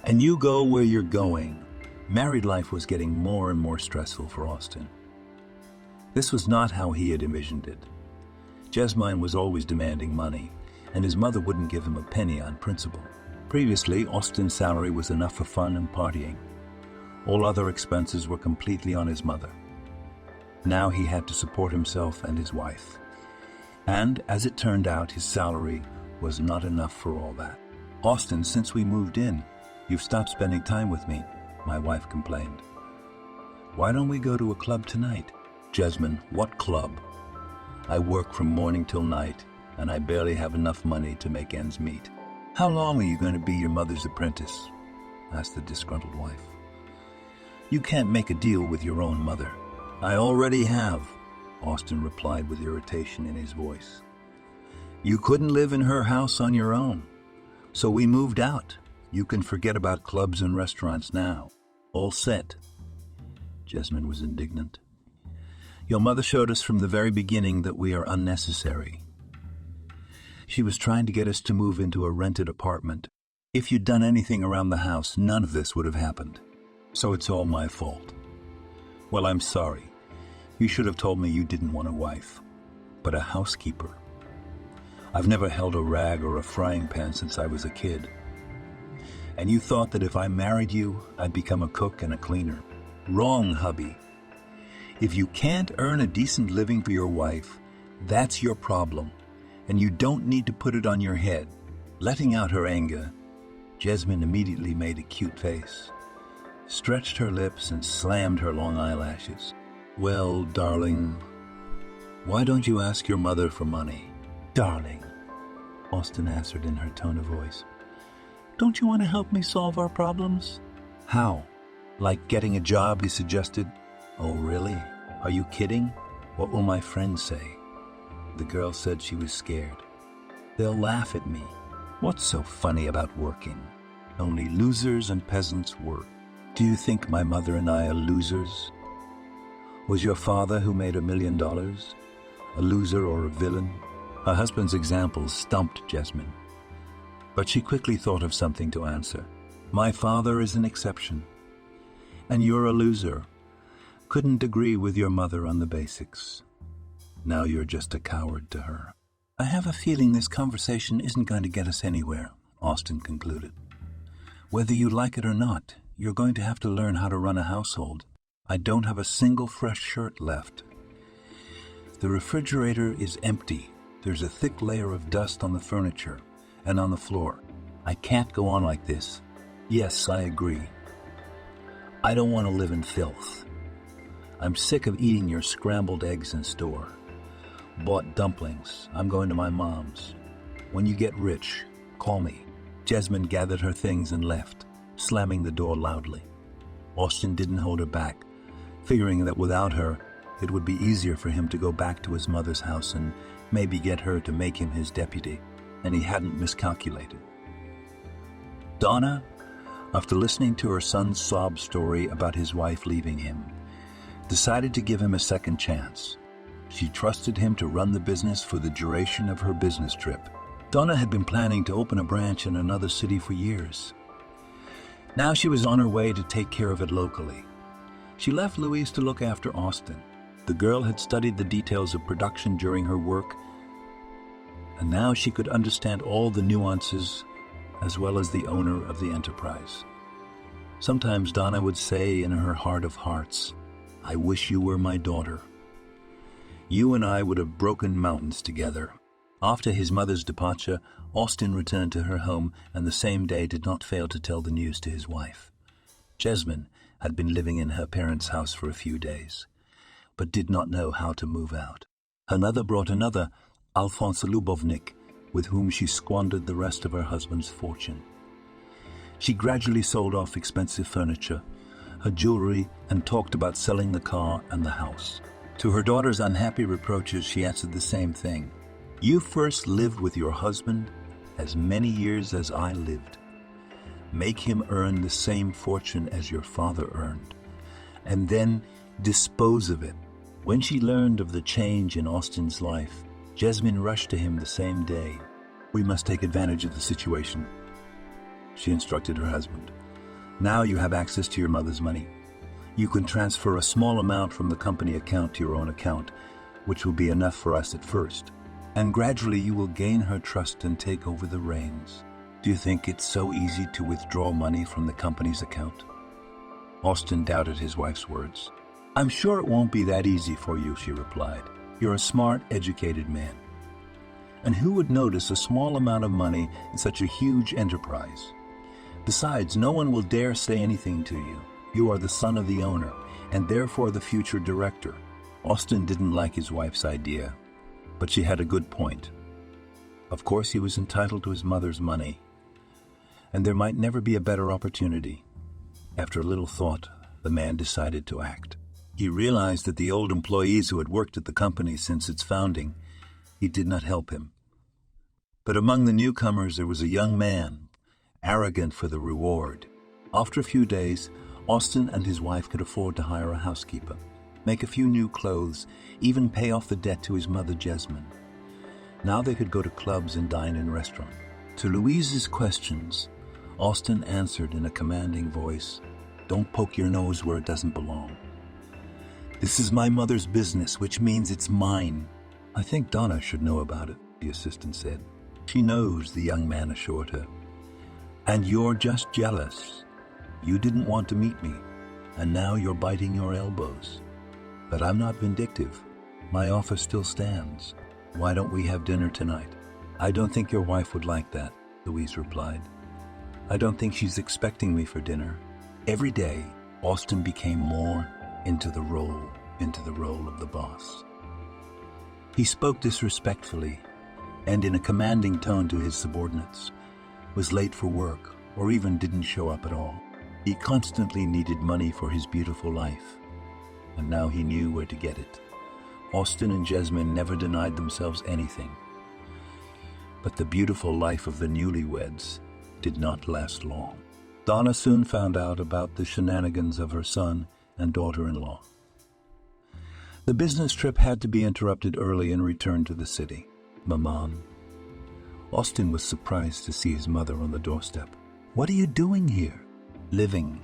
and you go where you're going. Married life was getting more and more stressful for Austin. This was not how he had envisioned it. Jesmine was always demanding money, and his mother wouldn't give him a penny on principle. Previously, Austin's salary was enough for fun and partying. All other expenses were completely on his mother. Now he had to support himself and his wife. And, as it turned out, his salary was not enough for all that. Austin, since we moved in, you've stopped spending time with me, my wife complained. Why don't we go to a club tonight? Jesmine, what club? I work from morning till night, and I barely have enough money to make ends meet. How long are you going to be your mother's apprentice? Asked the disgruntled wife. You can't make a deal with your own mother. I already have, Austin replied with irritation in his voice. You couldn't live in her house on your own, so we moved out. You can forget about clubs and restaurants now. All set. Jesmine was indignant. Your mother showed us from the very beginning that we are unnecessary. She was trying to get us to move into a rented apartment. If you'd done anything around the house, none of this would have happened. So it's all my fault. Well, I'm sorry. You should have told me you didn't want a wife, but a housekeeper. I've never held a rag or a frying pan since I was a kid. And you thought that if I married you, I'd become a cook and a cleaner. Wrong, hubby. If you can't earn a decent living for your wife, that's your problem, and you don't need to put it on your head. Letting out her anger, Jesmine immediately made a cute face, stretched her lips, and slammed her long eyelashes. Well, darling, why don't you ask your mother for money? Darling, Austin answered in her tone of voice. Don't you want to help me solve our problems? How? Like getting a job, he suggested. Oh, really? Are you kidding? What will my friends say? The girl said she was scared. They'll laugh at me. What's so funny about working? Only losers and peasants work. Do you think my mother and I are losers? Was your father, who made $1 million, a loser or a villain? Her husband's example stumped Jesmine, but she quickly thought of something to answer. My father is an exception, and you're a loser. Couldn't agree with your mother on the basics. Now you're just a coward to her. I have a feeling this conversation isn't going to get us anywhere, Austin concluded. Whether you like it or not, you're going to have to learn how to run a household. I don't have a single fresh shirt left. The refrigerator is empty. There's a thick layer of dust on the furniture and on the floor. I can't go on like this. Yes, I agree. I don't want to live in filth. I'm sick of eating your scrambled eggs in store. Bought dumplings. I'm going to my mom's. When you get rich, call me. Jesmine gathered her things and left, slamming the door loudly. Austin didn't hold her back, figuring that without her, it would be easier for him to go back to his mother's house and maybe get her to make him his deputy, and he hadn't miscalculated. Donna, after listening to her son's sob story about his wife leaving him, decided to give him a second chance. She trusted him to run the business for the duration of her business trip. Donna had been planning to open a branch in another city for years. Now she was on her way to take care of it locally. She left Louise to look after Austin. The girl had studied the details of production during her work, and now she could understand all the nuances as well as the owner of the enterprise. Sometimes Donna would say in her heart of hearts, I wish you were my daughter. You and I would have broken mountains together. After his mother's departure, Austin returned to her home and the same day did not fail to tell the news to his wife. Jesmine had been living in her parents' house for a few days, but did not know how to move out. Her mother brought another, Alphonse Lubovnik, with whom she squandered the rest of her husband's fortune. She gradually sold off expensive furniture, her jewelry, and talked about selling the car and the house. To her daughter's unhappy reproaches, she answered the same thing. You first lived with your husband as many years as I lived. make him earn the same fortune as your father earned, and then dispose of it. When she learned of the change in Austin's life, Jasmine rushed to him the same day. "We must take advantage of the situation," she instructed her husband. "Now you have access to your mother's money. You can transfer a small amount from the company account to your own account, which will be enough for us at first. And gradually you will gain her trust and take over the reins. Do you think it's so easy to withdraw money from the company's account?" Austin doubted his wife's words. "I'm sure it won't be that easy for you," she replied. "You're a smart, educated man. And who would notice a small amount of money in such a huge enterprise? Besides, no one will dare say anything to you. You are the son of the owner, and therefore the future director." Austin didn't like his wife's idea, but she had a good point. Of course, he was entitled to his mother's money, and there might never be a better opportunity. After a little thought, the man decided to act. He realized that the old employees who had worked at the company since its founding, he did not help him. But among the newcomers there was a young man, arrogant for the reward. After a few days, Austin and his wife could afford to hire a housekeeper, make a few new clothes, even pay off the debt to his mother Jasmine. Now they could go to clubs and dine in restaurants. To Louise's questions, Austin answered in a commanding voice, "Don't poke your nose where it doesn't belong. This is my mother's business, which means it's mine." "I think Donna should know about it," the assistant said. "She knows," the young man assured her. "And you're just jealous. You didn't want to meet me, and now you're biting your elbows. But I'm not vindictive. My offer still stands. Why don't we have dinner tonight?" "I don't think your wife would like that," Louise replied. "I don't think she's expecting me for dinner." Every day, Austin became more into the role of the boss. He spoke disrespectfully and in a commanding tone to his subordinates, was late for work, or even didn't show up at all. He constantly needed money for his beautiful life, and now he knew where to get it. Austin and Jasmine never denied themselves anything. But the beautiful life of the newlyweds did not last long. Donna soon found out about the shenanigans of her son and daughter-in-law. The business trip had to be interrupted early and returned to the city. "Maman." Austin was surprised to see his mother on the doorstep. "What are you doing here?" "Living,"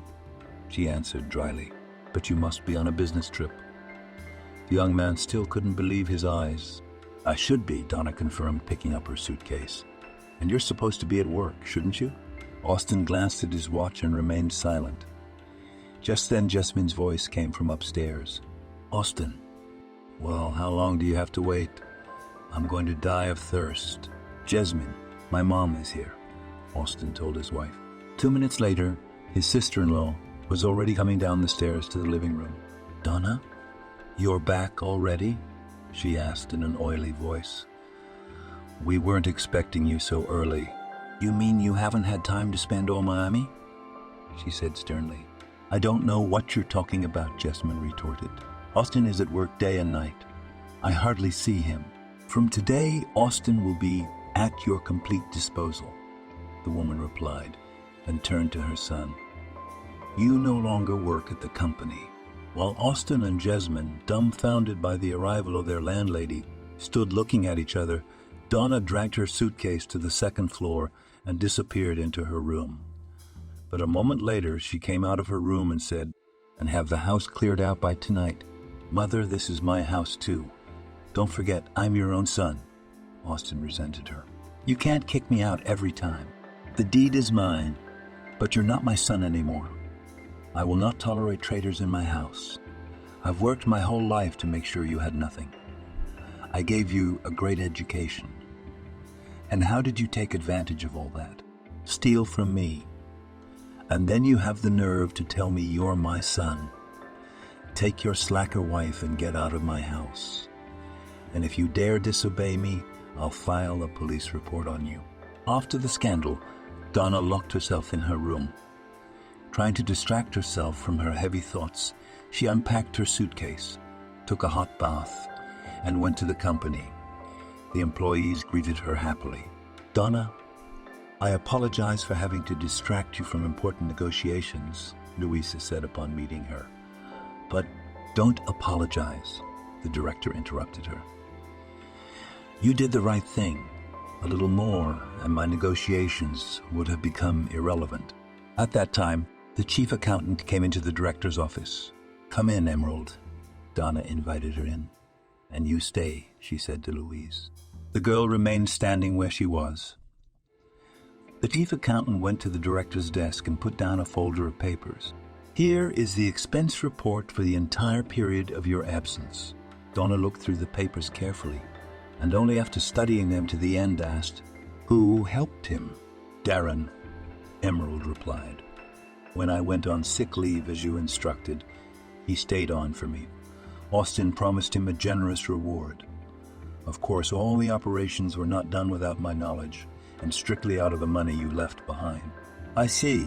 she answered dryly. "But you must be on a business trip." The young man still couldn't believe his eyes. "I should be," Donna confirmed, picking up her suitcase. "And you're supposed to be at work, shouldn't you?" Austin glanced at his watch and remained silent. Just then Jasmine's voice came from upstairs. "Austin." "Well, how long do you have to wait?" "I'm going to die of thirst." "Jasmine, my mom is here," Austin told his wife. 2 minutes later, his sister-in-law was already coming down the stairs to the living room. "Donna, you're back already?" she asked in an oily voice. "We weren't expecting you so early." "You mean you haven't had time to spend all Miami?" she said sternly. "I don't know what you're talking about," Jasmine retorted. "Austin is at work day and night. I hardly see him. From today, Austin will be at your complete disposal," the woman replied, and turned to her son. "You no longer work at the company." While Austin and Jasmine, dumbfounded by the arrival of their landlady, stood looking at each other, Donna dragged her suitcase to the second floor and disappeared into her room. But a moment later, she came out of her room and said, "And have the house cleared out by tonight. Mother, this is my house too. Don't forget, I'm your own son." Austin resented her. "You can't kick me out every time. The deed is mine, but you're not my son anymore. I will not tolerate traitors in my house. I've worked my whole life to make sure you had nothing. I gave you a great education. And how did you take advantage of all that? Steal from me. And then you have the nerve to tell me you're my son. Take your slacker wife and get out of my house. And if you dare disobey me, I'll file a police report on you." After the scandal, Donna locked herself in her room. Trying to distract herself from her heavy thoughts, she unpacked her suitcase, took a hot bath, and went to the company. The employees greeted her happily. "Donna, I apologize for having to distract you from important negotiations, Louisa said upon meeting her. But don't apologize, the director interrupted her. You did the right thing. A little more, and my negotiations would have become irrelevant. At that time, the chief accountant came into the director's office. Come in, Emerald. Donna invited her in. And you stay, she said to Louise. The girl remained standing where she was. The chief accountant went to the director's desk and put down a folder of papers. Here is the expense report for the entire period of your absence. Donna looked through the papers carefully, and only after studying them to the end asked, Who helped him? Darren, Emerald replied. When I went on sick leave as you instructed, he stayed on for me. Austin promised him a generous reward. Of course, all the operations were not done without my knowledge, and strictly out of the money you left behind. I see,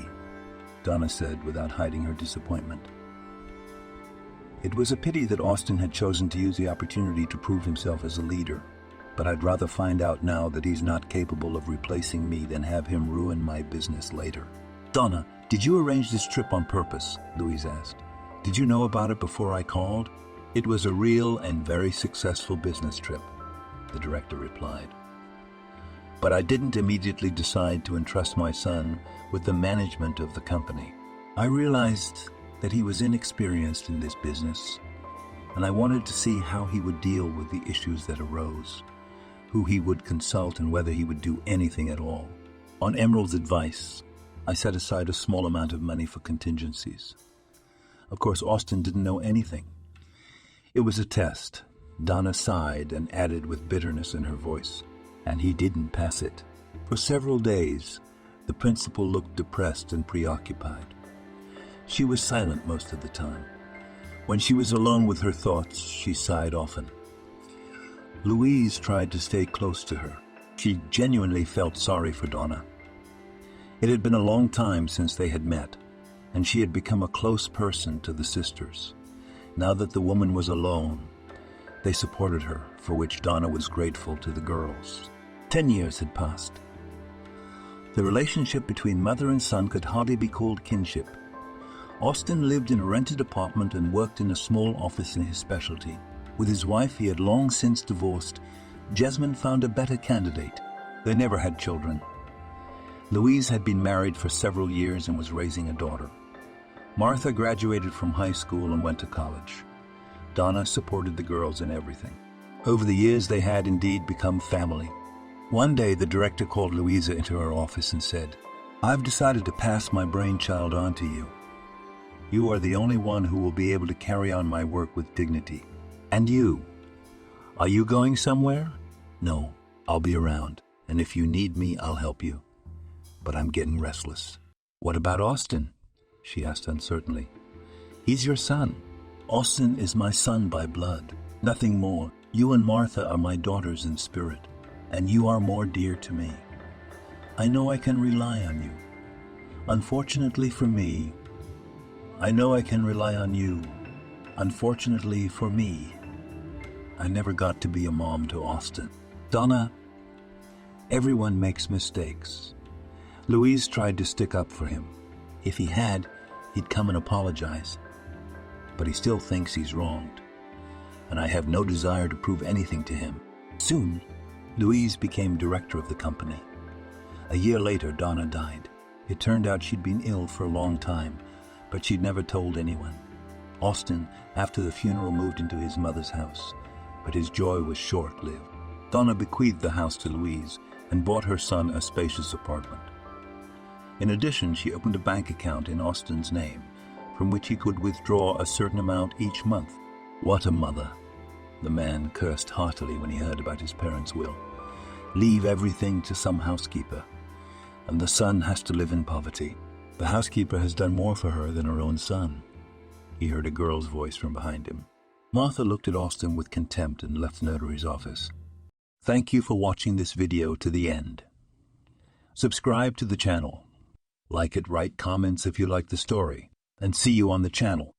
Donna said without hiding her disappointment. It was a pity that Austin had chosen to use the opportunity to prove himself as a leader, but I'd rather find out now that he's not capable of replacing me than have him ruin my business later. Donna, did you arrange this trip on purpose? Louise asked. Did you know about it before I called? It was a real and very successful business trip, the director replied. But I didn't immediately decide to entrust my son with the management of the company. I realized that he was inexperienced in this business, and I wanted to see how he would deal with the issues that arose, who he would consult, and whether he would do anything at all. On Emerald's advice, I set aside a small amount of money for contingencies. Of course, Austin didn't know anything. It was a test. Donna sighed and added with bitterness in her voice, and he didn't pass it. For several days, the principal looked depressed and preoccupied. She was silent most of the time. When she was alone with her thoughts, she sighed often. Louise tried to stay close to her. She genuinely felt sorry for Donna. It had been a long time since they had met, and she had become a close person to the sisters. Now that the woman was alone, they supported her, for which Donna was grateful to the girls. 10 years had passed. The relationship between mother and son could hardly be called kinship. Austin lived in a rented apartment and worked in a small office in his specialty. With his wife he had long since divorced. Jasmine found a better candidate. They never had children. Louise had been married for several years and was raising a daughter. Martha graduated from high school and went to college. Donna supported the girls in everything. Over the years they had indeed become family. One day the director called Louisa into her office and said, I've decided to pass my brainchild on to you. You are the only one who will be able to carry on my work with dignity. And you? Are you going somewhere? No, I'll be around, and if you need me, I'll help you. But I'm getting restless. What about Austin? She asked uncertainly. He's your son. Austin is my son by blood, nothing more. You and Martha are my daughters in spirit, and you are more dear to me. I know I can rely on you. Unfortunately for me, I know I can rely on you. Unfortunately for me, I never got to be a mom to Austin. Donna, everyone makes mistakes. Louise tried to stick up for him. If he had, he'd come and apologize. But he still thinks he's wronged, and I have no desire to prove anything to him. Soon, Louise became director of the company. A year later, Donna died. It turned out she'd been ill for a long time, but she'd never told anyone. Austin, after the funeral, moved into his mother's house, but his joy was short-lived. Donna bequeathed the house to Louise and bought her son a spacious apartment. In addition, she opened a bank account in Austin's name, from which he could withdraw a certain amount each month. What a mother! The man cursed heartily when he heard about his parents' will. Leave everything to some housekeeper, and the son has to live in poverty. The housekeeper has done more for her than her own son. He heard a girl's voice from behind him. Martha looked at Austin with contempt and left the notary's office. Thank you for watching this video to the end. Subscribe to the channel. Like it, write comments if you like the story, and see you on the channel.